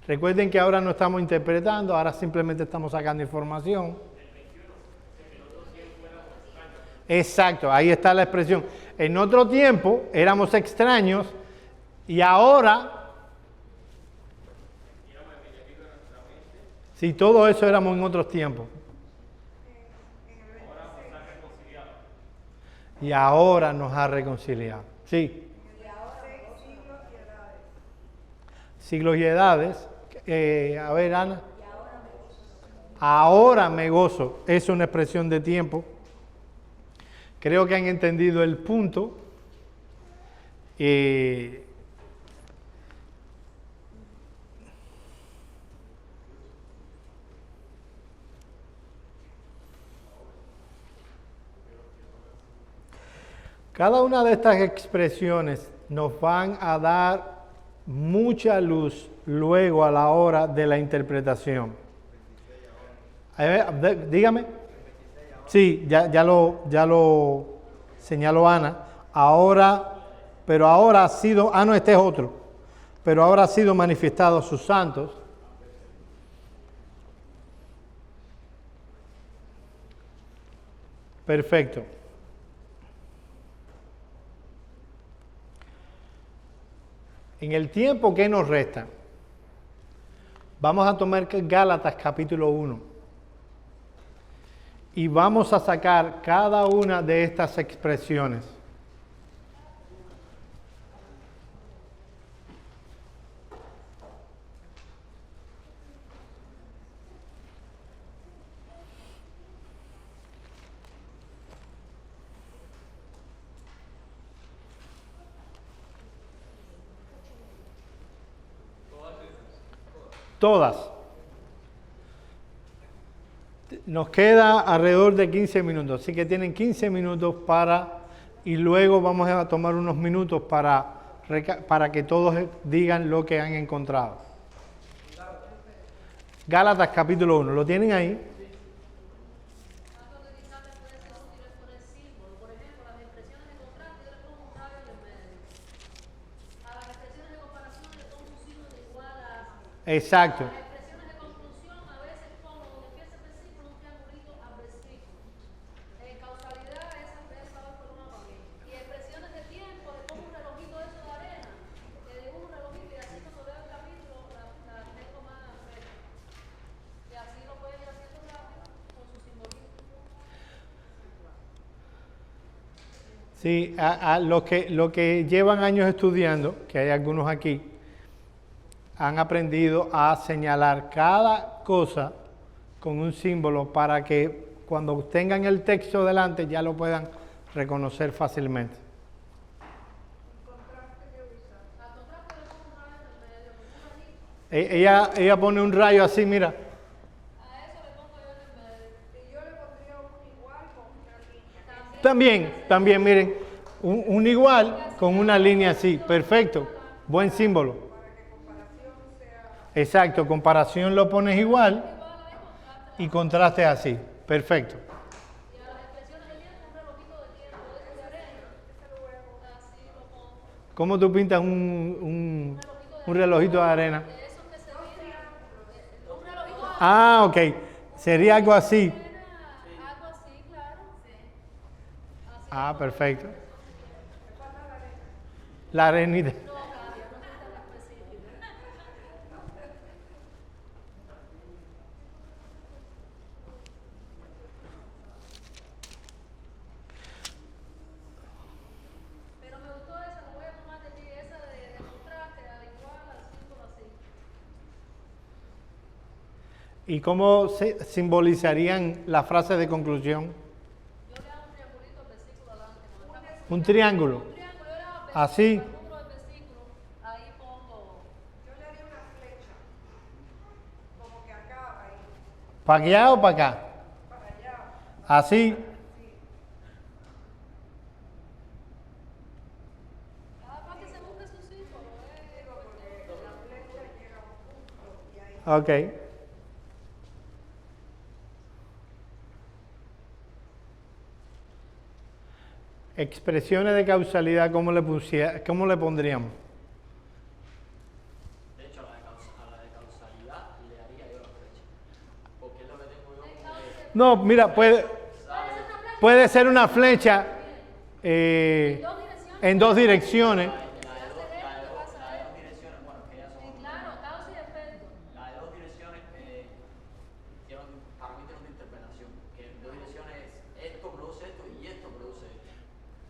Recuerden que ahora no estamos interpretando, ahora simplemente estamos sacando información. Exacto, ahí está la expresión. En otro tiempo éramos extraños y ahora, si todo eso éramos en otros tiempos. Y ahora nos ha reconciliado. Sí. Siglos y edades. A ver, Ana. Ahora me gozo. Es una expresión de tiempo. Creo que han entendido el punto. Cada una de estas expresiones nos van a dar mucha luz luego a la hora de la interpretación. A ver, dígame. Sí, ya lo señaló Ana. Ahora, pero ahora ha sido, no, este es otro. Pero ahora ha sido manifestado a sus santos. Perfecto. En el tiempo que nos resta, vamos a tomar Gálatas capítulo 1 y vamos a sacar cada una de estas expresiones. Todas. Nos queda alrededor de 15 minutos, así que tienen 15 minutos y luego vamos a tomar unos minutos para que todos digan lo que han encontrado. Gálatas capítulo 1, ¿lo tienen ahí? Exacto. Las expresiones de conclusión a veces pongo donde empieza el versículo un triangulito al versículo. Causalidad, esa vez por una familia. Y expresiones de tiempo, de como un relojito eso de arena, que de un relojito y así cuando veo el capítulo la tengo más fresca. Y así lo pueden ir haciendo rápido con su simbolismo. Sí, a los que llevan años estudiando, que hay algunos aquí, han aprendido a señalar cada cosa con un símbolo para que cuando tengan el texto delante ya lo puedan reconocer fácilmente. Ella pone un rayo así, mira. A eso le pongo yo en el medio. Y yo le pondría un igual con una línea. También, miren, un igual con una línea así, perfecto, buen símbolo. Exacto, comparación lo pones igual y contraste así, perfecto. Y a las expresiones de tiempo, un relojito de tiempo, de arena, así lo pongo. ¿Cómo tú pintas un relojito de arena? De esos que se miran, un relojito de Ok, sería algo así. arena, algo así, claro. Así Perfecto. La arenita. no cambia, no quita lo específico. Pero me gustó esa, lo voy a tomar de ti, esa de contraste, al igual, al símbolo así. ¿Y cómo se simbolizarían la frase de conclusión? Yo le hago un triangulito al versículo adelante. Un triángulo. Un triángulo, yo le hago Así. al número del versículo, ahí pongo. Yo le haría una flecha, como que acaba ahí, ¿Para allá o para acá? para allá. Así. Para que se busque su símbolo, Digo, porque la flecha llega Ok. Expresiones de causalidad, ¿cómo le pondríamos? De hecho, a la de causalidad le haría yo la flecha. Porque es lo que tengo yo como que No, mira, puede ser una flecha en dos direcciones. la de dos direcciones, bueno, que ya son. Claro, causa y efecto. La de dos direcciones para mí tiene una interpretación. Que en dos direcciones esto produce esto y esto produce esto.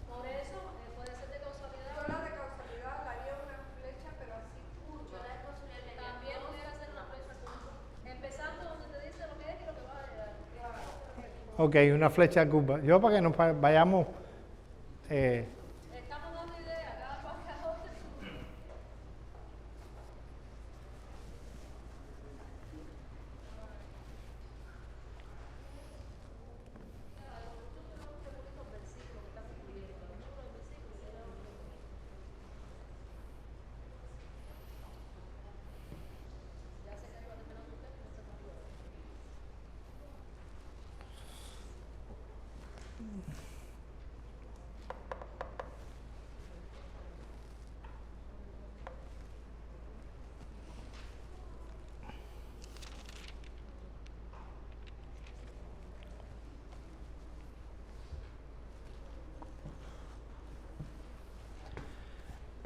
Por eso puede ser de causalidad. Yo la de causalidad la haría una flecha, pero así curva. También pudiera ser una flecha curva. Empezando donde te dice lo que es y lo que va a llegar. Ok, una flecha curva. Yo para que nos vayamos... Estamos dando ideas, cada cual cada otro.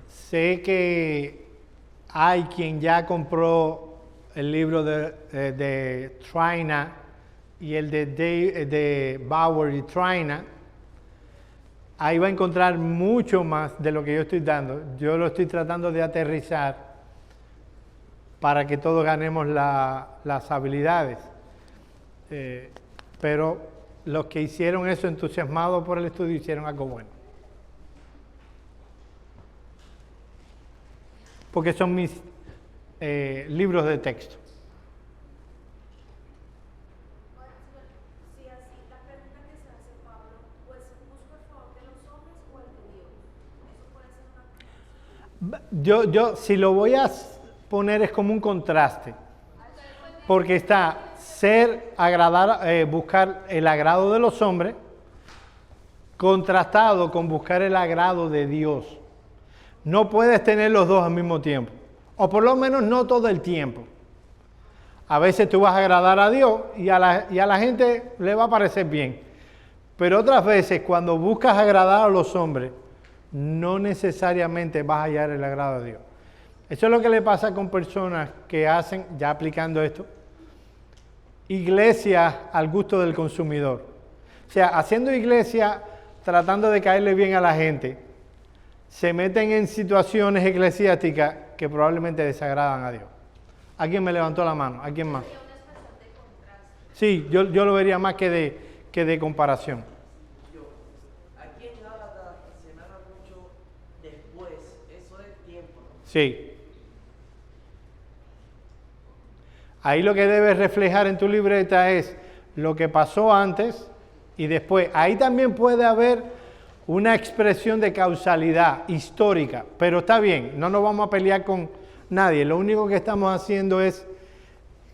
Sé que hay quien ya compró el libro de Trina y el de Bauer y Trina. Ahí va a encontrar mucho más de lo que yo estoy dando. Yo lo estoy tratando de aterrizar para que todos ganemos las habilidades. Pero los que hicieron eso entusiasmados por el estudio hicieron algo bueno. Porque son mis libros de texto. Si así, la pregunta que se hace Pablo, pues busco el favor de los hombres o el de Dios. Eso puede ser una Yo si lo voy a poner es como un contraste. Porque está buscar el agrado de los hombres, contrastado con buscar el agrado de Dios. No puedes tener los dos al mismo tiempo, o por lo menos no todo el tiempo. A veces tú vas a agradar a Dios y a la gente le va a parecer bien, pero otras veces cuando buscas agradar a los hombres, no necesariamente vas a hallar el agrado de Dios. Eso es lo que le pasa con personas que hacen, ya aplicando esto, iglesia al gusto del consumidor. O sea, haciendo iglesia tratando de caerle bien a la gente, se meten en situaciones eclesiásticas que probablemente desagradan a Dios. ¿Alguien me levantó la mano? ¿Alguien más? Sí, yo lo vería más que de comparación. Aquí en Gálatas se narra mucho después, eso es tiempo, ¿no? Sí. Ahí lo que debes reflejar en tu libreta es lo que pasó antes y después. Ahí también puede haber una expresión de causalidad histórica, pero está bien, no nos vamos a pelear con nadie. Lo único que estamos haciendo es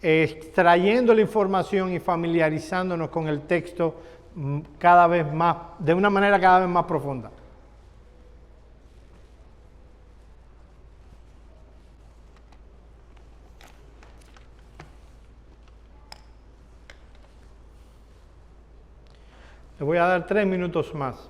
extrayendo la información y familiarizándonos con el texto cada vez más, de una manera cada vez más profunda. Le voy a dar 3 minutos más.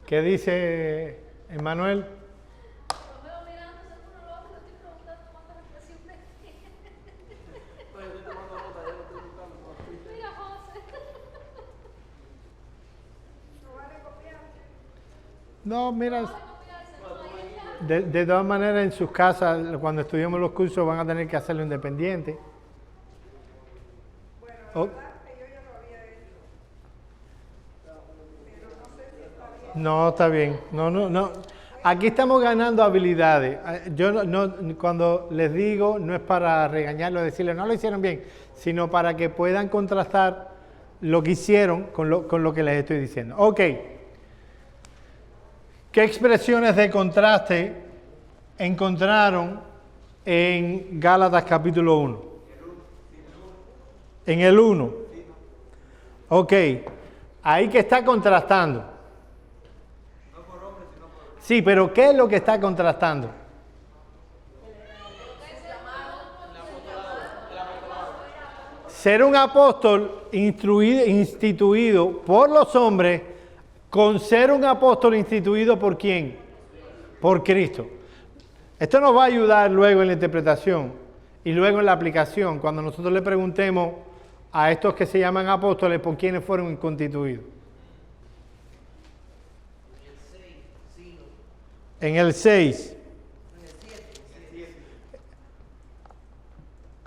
¿Qué dice Emmanuel? Los veo mirándose uno al otro y estoy preguntando cuántas expresiones tiene. Mira, José. No vale copiar. No, mira, Ahora copiarse, no, ahí está. de todas maneras en sus casas, cuando estudiemos los cursos, van a tener que hacerlo independiente. Bueno, la Oh. verdad es que yo ya lo había hecho. Pero no sé si está bien. No, está bien. No. Aquí estamos ganando habilidades. Yo cuando les digo, no es para regañarlo, decirles no lo hicieron bien, sino para que puedan contrastar lo que hicieron con lo que les estoy diciendo. Ok. ¿Qué expresiones de contraste encontraron en Gálatas capítulo 1? En el 1. Ok. Ahí que está contrastando. Sí, pero ¿qué es lo que está contrastando? Ser un apóstol instituido por los hombres con ser un apóstol instituido por ¿quién? Por Cristo. Esto nos va a ayudar luego en la interpretación y luego en la aplicación, cuando nosotros le preguntemos a estos que se llaman apóstoles por quiénes fueron constituidos. En el 6.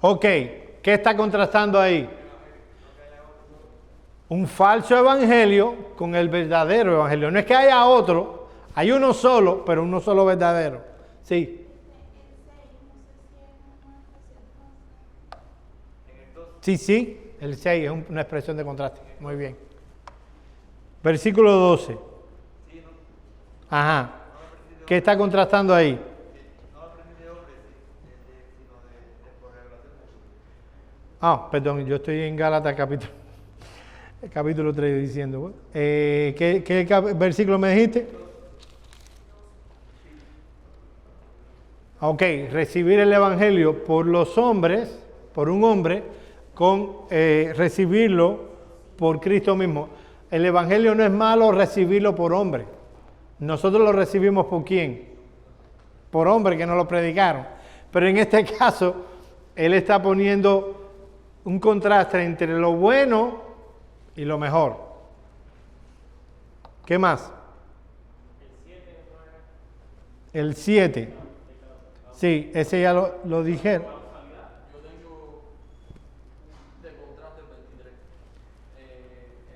Ok, ¿qué está contrastando ahí? Un falso evangelio con el verdadero evangelio. No es que haya otro, hay uno solo, pero uno solo verdadero. Sí. Sí, el 6 es una expresión de contraste. Muy bien. Versículo 12. Ajá. ¿Qué está contrastando ahí? Perdón, yo estoy en Gálatas capítulo 3 diciendo. ¿Qué versículo me dijiste? Ok, recibir el evangelio por los hombres, por un hombre, con recibirlo por Cristo mismo. El evangelio no es malo recibirlo por hombre. Nosotros lo recibimos por quién? Por hombres que nos lo predicaron. Pero en este caso, él está poniendo un contraste entre lo bueno y lo mejor. ¿Qué más? El 7. Sí, ese ya lo dije. Yo tengo de contraste el 23.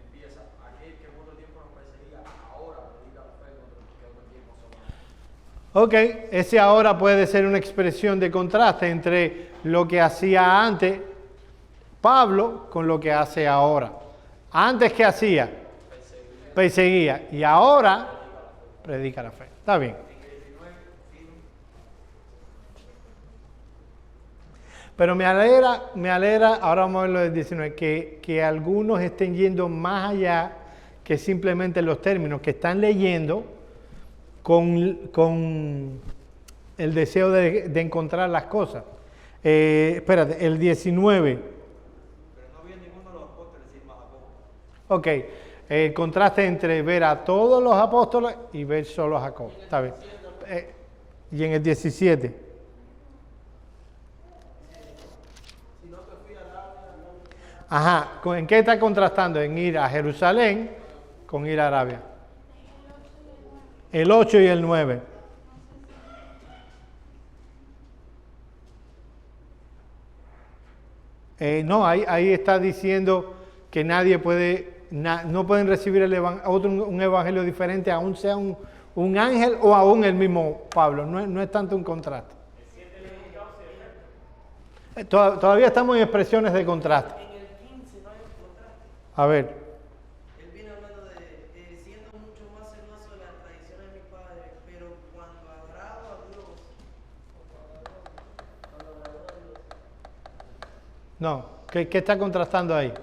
Empieza aquel que en otro tiempo nos perseguía, ahora predica la fe que otro tiempo somos. Ok, ese ahora puede ser una expresión de contraste entre lo que hacía antes Pablo con lo que hace ahora. Antes, ¿qué hacía? Perseguía. Y ahora predica la fe. Está bien. Pero me alegra, ahora vamos a ver lo del 19, que algunos estén yendo más allá que simplemente los términos, que están leyendo con el deseo de encontrar las cosas. Espérate, el 19. Pero no había ninguno de los apóstoles sin más apóstoles. Ok, el contraste entre ver a todos los apóstoles y ver solo a Jacob. Está bien. Y en el 17. Ajá, ¿en qué está contrastando? En ir a Jerusalén con ir a Arabia. El 8 y el 9. No, ahí está diciendo que nadie puede, no pueden recibir un evangelio diferente, aún sea un ángel o aún el mismo Pablo. No es tanto un contraste. Todavía estamos en expresiones de contraste. En el 15 no hay un contraste. A ver. Él viene hablando de siendo mucho más celoso de las tradiciones de mi padre, pero cuando agrado a Dios, No, ¿qué está contrastando ahí?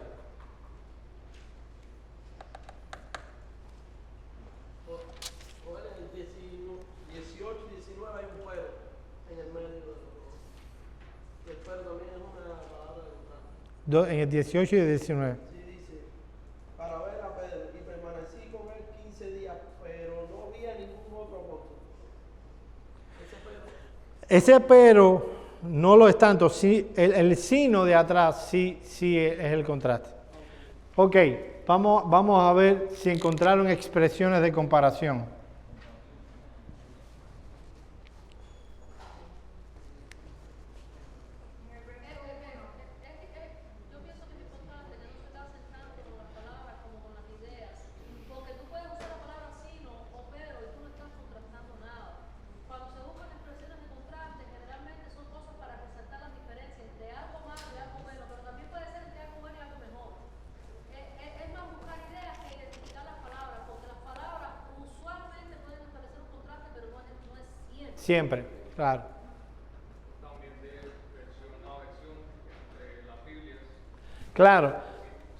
o en el 18 y 19 hay un pero en el medio de los dos. El pero también es una palabra de contraste. En el 18 y el 19. Sí, dice, para ver a Pedro, y permanecí con él 15 días, pero no vi a ningún otro apóstol. Ese pero no lo es tanto, sí, el signo de atrás sí es el contraste. Ok, vamos a ver si encontraron expresiones de comparación. Yo pienso que es importante que no se casen tanto con las palabras como con las ideas, porque tú puedes usar la palabra sino o pero y tú no estás contrastando nada. Siempre, claro. También de versión a versión entre las Biblias. Claro.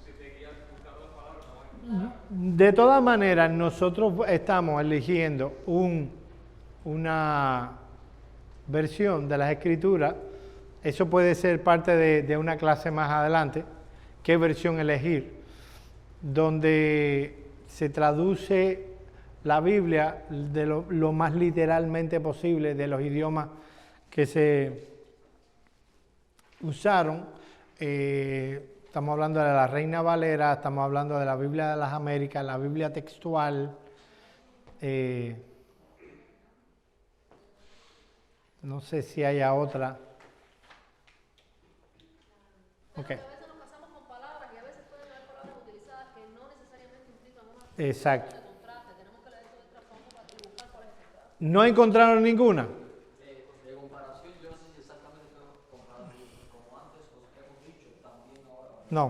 Si te guías buscando las palabras, no hay. De todas maneras, nosotros estamos eligiendo una versión de las Escrituras. Eso puede ser parte de una clase más adelante. ¿Qué versión elegir? Donde se traduce la Biblia de lo más literalmente posible de los idiomas que se usaron. Estamos hablando de la Reina Valera, estamos hablando de la Biblia de las Américas, la Biblia textual. No sé si haya otra. Ok. A veces nos casamos con palabras y a veces pueden haber palabras utilizadas que no necesariamente implican una Exacto. de contraste. Tenemos que leer todo el trasfondo para buscar cuál es el contraste. ¿No encontraron ninguna? De comparación, yo no sé si exactamente tengo comparado como antes os hemos dicho, también ahora. No.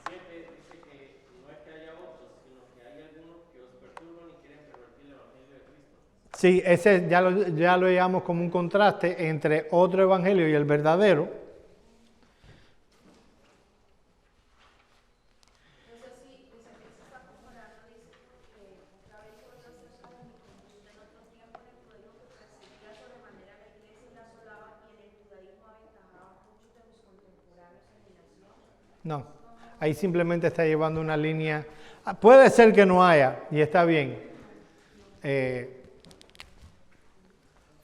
El 7 dice que no es que haya otros, sino que hay algunos que os perturban y quieren pervertir el evangelio de Cristo. Sí, ese ya lo llamamos como un contraste entre otro evangelio y el verdadero. No, ahí simplemente está llevando una línea. Puede ser que no haya, y está bien.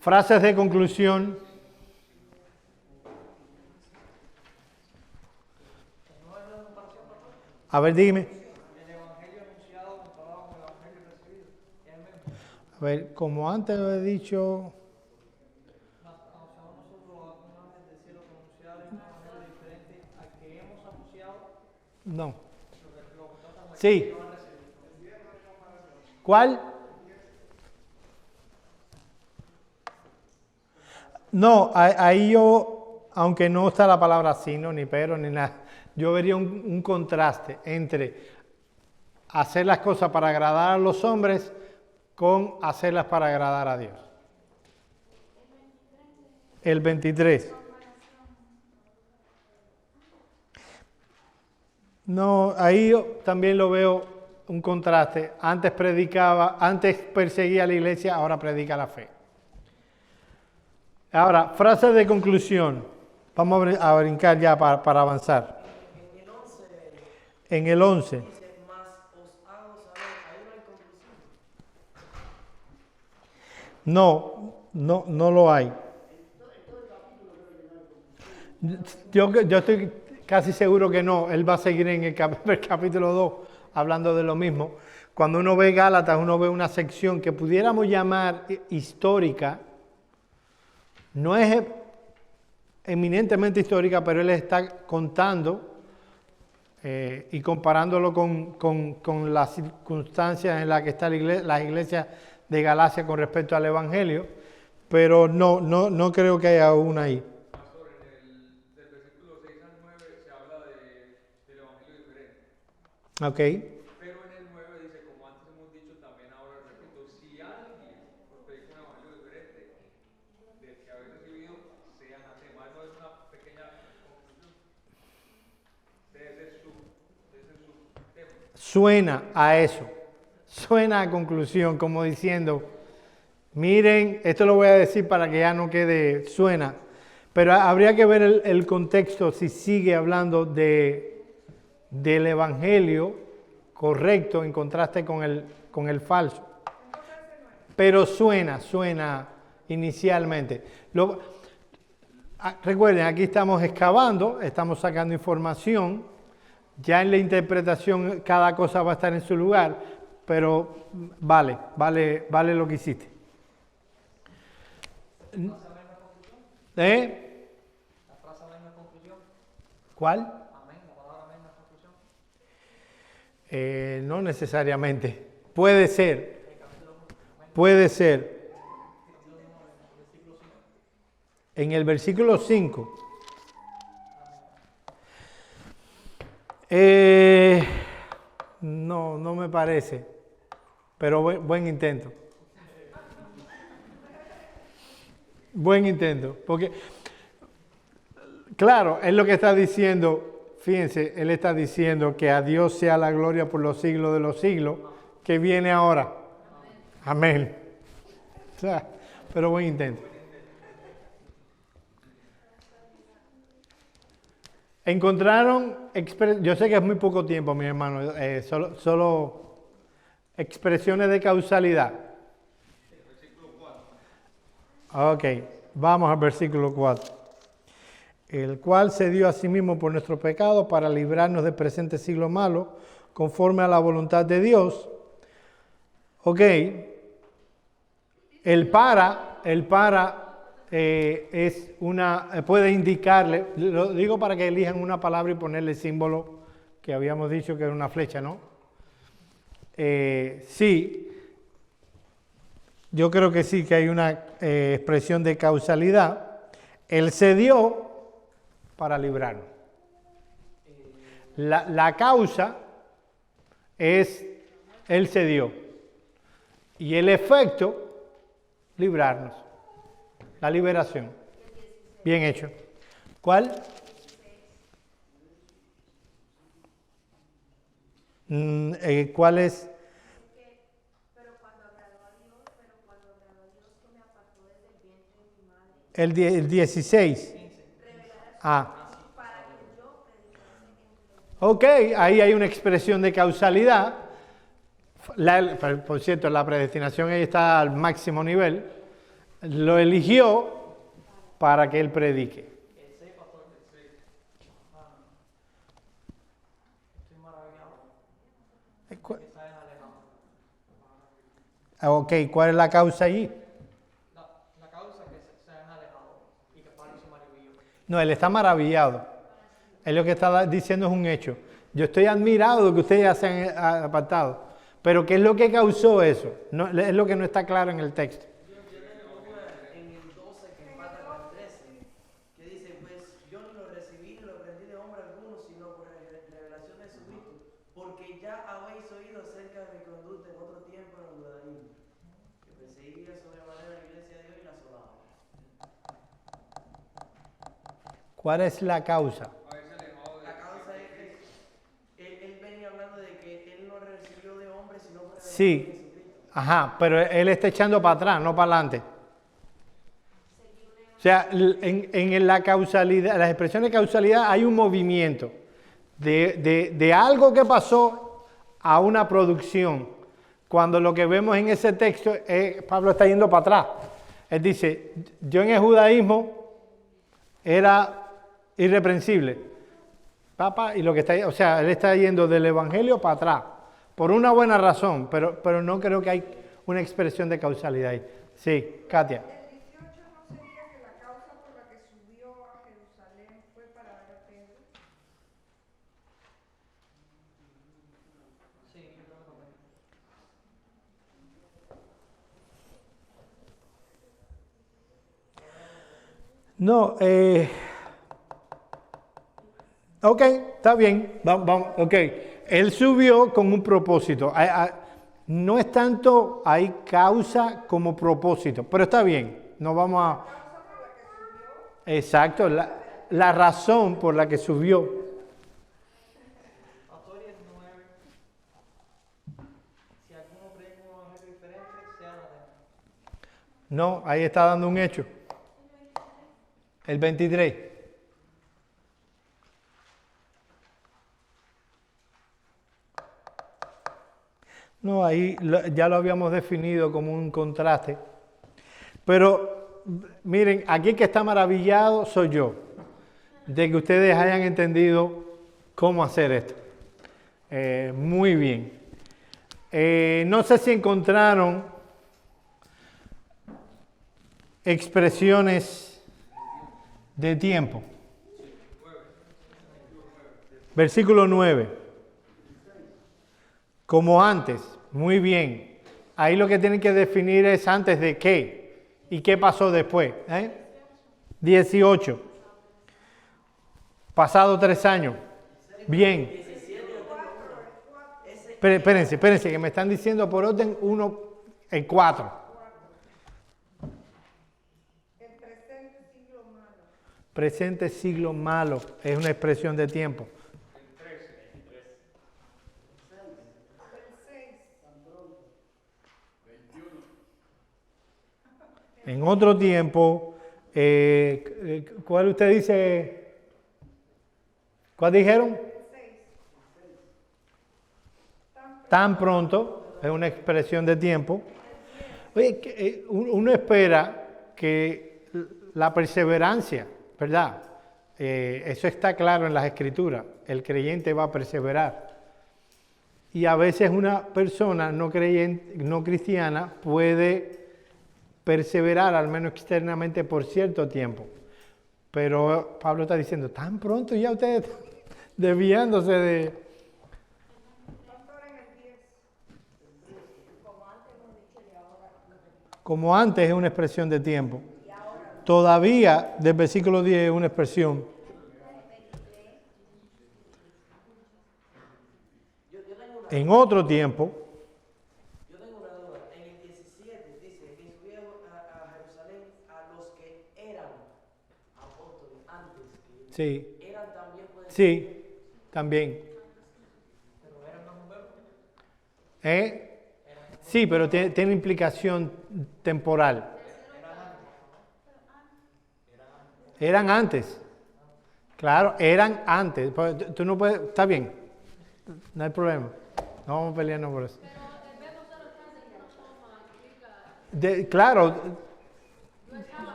Frases de conclusión. A ver, dime. El evangelio anunciado comparado con el evangelio recibido. Es el mismo. A ver, como antes lo he dicho. Nosotros un ángel del cielo que anunciara un evangelio diferente al que hemos anunciado. No. Lo que tratan de Sí. que no han recibido. ¿Cuál? No, ahí yo, aunque no está la palabra sino, ni pero, ni nada, yo vería un contraste entre hacer las cosas para agradar a los hombres con hacerlas para agradar a Dios. El 23. No, ahí yo también lo veo un contraste. Antes perseguía a la iglesia, ahora predica la fe. Ahora, frase de conclusión. Vamos a brincar ya para avanzar. En el 11 En el 11. dice, mas os hago saber, ahí no hay conclusión. No lo hay. Yo estoy casi seguro que no. Él va a seguir en el capítulo 2 hablando de lo mismo. Cuando uno ve Gálatas, uno ve una sección que pudiéramos llamar histórica. No es eminentemente histórica, pero él está contando y comparándolo con las circunstancias en las que está las iglesias de Galacia con respecto al Evangelio, pero no creo que haya una ahí. Pastor, del versículo 6 al 9 se habla del evangelio diferente. Ok. Pero en el 9 dice, como antes hemos dicho, también ahora repito, si alguien os predica un evangelio diferente del que habéis recibido, sea anatema. No es una pequeña conclusión de ese subtema. Suena a eso, suena a conclusión, como diciendo, miren, esto lo voy a decir para que ya no quede, suena, pero habría que ver el contexto si sigue hablando del evangelio correcto en contraste con el falso. Pero suena inicialmente. Recuerden, aquí estamos excavando, estamos sacando información. Ya en la interpretación cada cosa va a estar en su lugar, pero vale lo que hiciste. ¿Eh? La frase amén no es conclusión. ¿Cuál? Amén, la palabra amén no es conclusión. No necesariamente. Puede ser. En el versículo 5. No me parece, pero buen intento. Buen intento, porque, claro, es lo que está diciendo, fíjense, él está diciendo que a Dios sea la gloria por los siglos de los siglos, que viene ahora. Amén. O sea, pero buen intento. Encontraron, yo sé que es muy poco tiempo, mi hermano, solo expresiones de causalidad. Ok, vamos al versículo 4. El cual se dio a sí mismo por nuestro pecado para librarnos del presente siglo malo, conforme a la voluntad de Dios. Ok, el para es puede indicarle, lo digo para que elijan una palabra y ponerle el símbolo que habíamos dicho que era una flecha, ¿no? Sí, yo creo que sí, que hay una expresión de causalidad. Él se dio para librarnos. La causa es, Él se dio. Y el efecto, librarnos. La liberación. Bien hecho. ¿Cuál? ¿Cuál es? Pero cuando agradó a Dios que me apartó desde el vientre de mi madre, El 16. Ah. para que yo predicase entre Ok, ahí hay una expresión de causalidad. Por cierto, la predestinación ahí está al máximo nivel. Lo eligió para que él predique. El 6, pastor, el 6. Estoy maravillado. Que se hayan alejado. Ok, ¿cuál es la causa allí? La causa es que se hayan alejado y que Pablo se maravilló. No, él está maravillado. Él lo que está diciendo es un hecho. Yo estoy admirado de que ustedes ya se han apartado. Pero ¿qué es lo que causó eso? No, es lo que no está claro en el texto. Yo tengo una en el 12 que empata con el 13, que dice, pues yo no lo recibí ni lo aprendí de hombre alguno, sino por revelación de Jesucristo, porque ya habéis oído acerca de mi conducta en otro tiempo en el judaísmo, que perseguía sobremanera la iglesia de Dios y la asolaba. ¿Cuál es la causa? La causa es que él venía hablando de que él no recibió de hombre, sino por revelación de Sí. Jesucristo. Ajá, pero él está echando para atrás, no para adelante. O sea, en la causalidad, las expresiones de causalidad hay un movimiento de algo que pasó a una producción. Cuando lo que vemos en ese texto es Pablo está yendo para atrás. Él dice, yo en el judaísmo era irreprensible. Papá, y lo que está, o sea, él está yendo del evangelio para atrás. Por una buena razón, pero no creo que hay una expresión de causalidad ahí. Sí, Katia. El 18 no sería que la causa por la que subió a Jerusalén fue para ver a Pedro. Sí, yo creo que también. No, ok, está bien, vamos, ok. Él subió con un propósito. No es tanto hay causa como propósito, pero está bien, no vamos a... Exacto, la razón por la que subió. Pastor, y el 9. Si alguno predica un evangelio diferente, sea anatema. No, ahí está dando un hecho. El 23. No, ahí ya lo habíamos definido como un contraste. Pero miren, aquí el que está maravillado soy yo, de que ustedes hayan entendido cómo hacer esto. Muy bien. No sé si encontraron expresiones de tiempo. Versículo 9. Como antes. Muy bien. Ahí lo que tienen que definir es antes de qué y qué pasó después. 18. Pasado 3 años. Bien. Espérense, que me están diciendo por orden 1, el 4. El 13 presente siglo malo, es una expresión de tiempo. En otro tiempo, ¿cuál usted dice? ¿Cuál dijeron? Tan pronto, es una expresión de tiempo. Oye, uno espera que la perseverancia, ¿verdad? Eso está claro en las Escrituras. El creyente va a perseverar. Y a veces una persona no cristiana puede perseverar, al menos externamente, por cierto tiempo. Pero Pablo está diciendo, tan pronto ya ustedes están desviándose de... Como antes es una expresión de tiempo. Todavía, del versículo 10 es una expresión. En otro tiempo. Yo tengo una duda. En el 17 dice que subieron a Jerusalén a los que eran apóstoles antes. Sí. Eran también pueden ser. Sí, también. Pero eran más numerosos. Sí, pero tiene implicación temporal. Eran antes. Claro, eran antes. Tú no puedes, está bien, no hay problema. No vamos a pelearnos por eso. Pero el verbo solo está de una forma implica. Claro,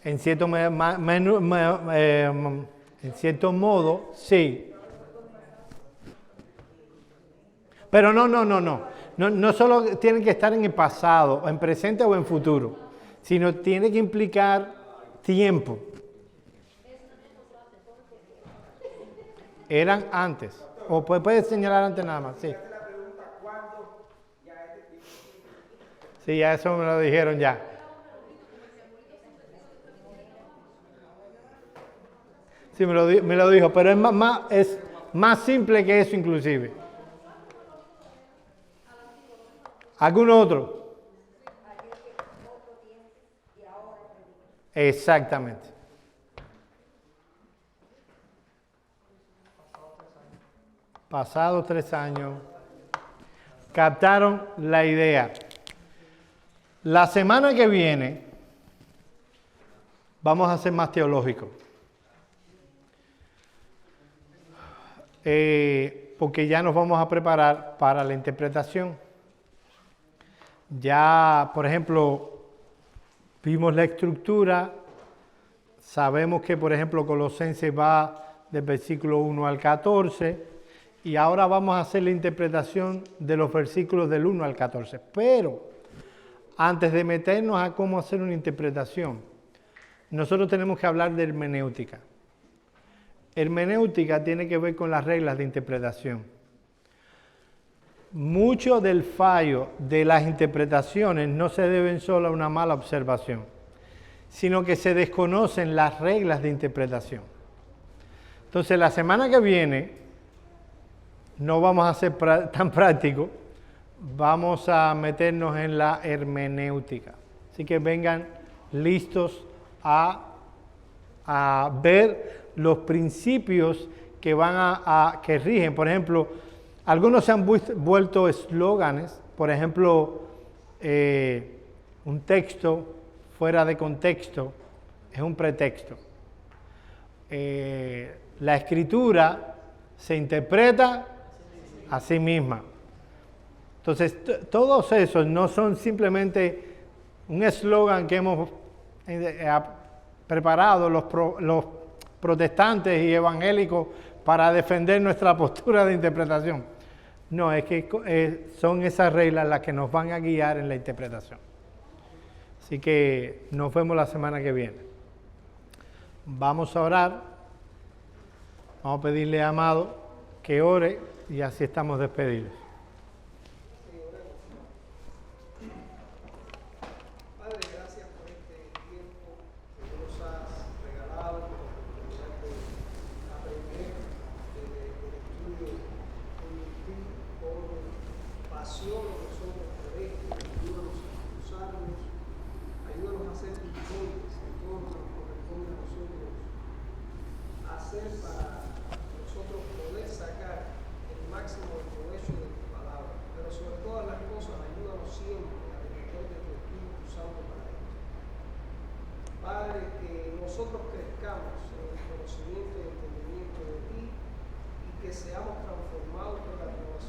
en cierto modo, sí. Pero no solo tienen que estar en el pasado, en presente o en futuro, sino tiene que implicar tiempo. Eran antes. O puedes señalar antes nada más, sí. Sí, ya eso me lo dijeron ya. Sí, me lo dijo, pero es más simple que eso inclusive. ¿Algún otro? Exactamente. Pasados 3 años, captaron la idea. La semana que viene vamos a ser más teológicos. Porque ya nos vamos a preparar para la interpretación. Ya, por ejemplo, vimos la estructura, sabemos que, por ejemplo, Colosenses va del versículo 1 al 14, y ahora vamos a hacer la interpretación de los versículos del 1 al 14. Pero, antes de meternos a cómo hacer una interpretación, nosotros tenemos que hablar de hermenéutica. Hermenéutica tiene que ver con las reglas de interpretación. Mucho del fallo de las interpretaciones no se deben solo a una mala observación, sino que se desconocen las reglas de interpretación. Entonces, la semana que viene no vamos a ser tan prácticos, vamos a meternos en la hermenéutica. Así que vengan listos a ver los principios que que rigen. Por ejemplo, algunos se han vuelto eslóganes. Por ejemplo, un texto fuera de contexto es un pretexto. La escritura se interpreta a sí misma. Entonces, todos esos no son simplemente un eslogan que hemos preparado los protestantes y evangélicos para defender nuestra postura de interpretación. No, es que son esas reglas las que nos van a guiar en la interpretación. Así que nos vemos la semana que viene. Vamos a orar. Vamos a pedirle a Amado que ore y así estamos despedidos. Padre, gracias por este tiempo que tú nos has regalado, por la oportunidad de aprender del estudio con pasión nosotros por esto. Ayúdanos a usarnos, ayúdanos a ser sobre todas las cosas, ayúdanos siempre a depender de tu Espíritu Santo para esto. Padre, que nosotros crezcamos en el conocimiento y entendimiento de ti y que seamos transformados por la renovación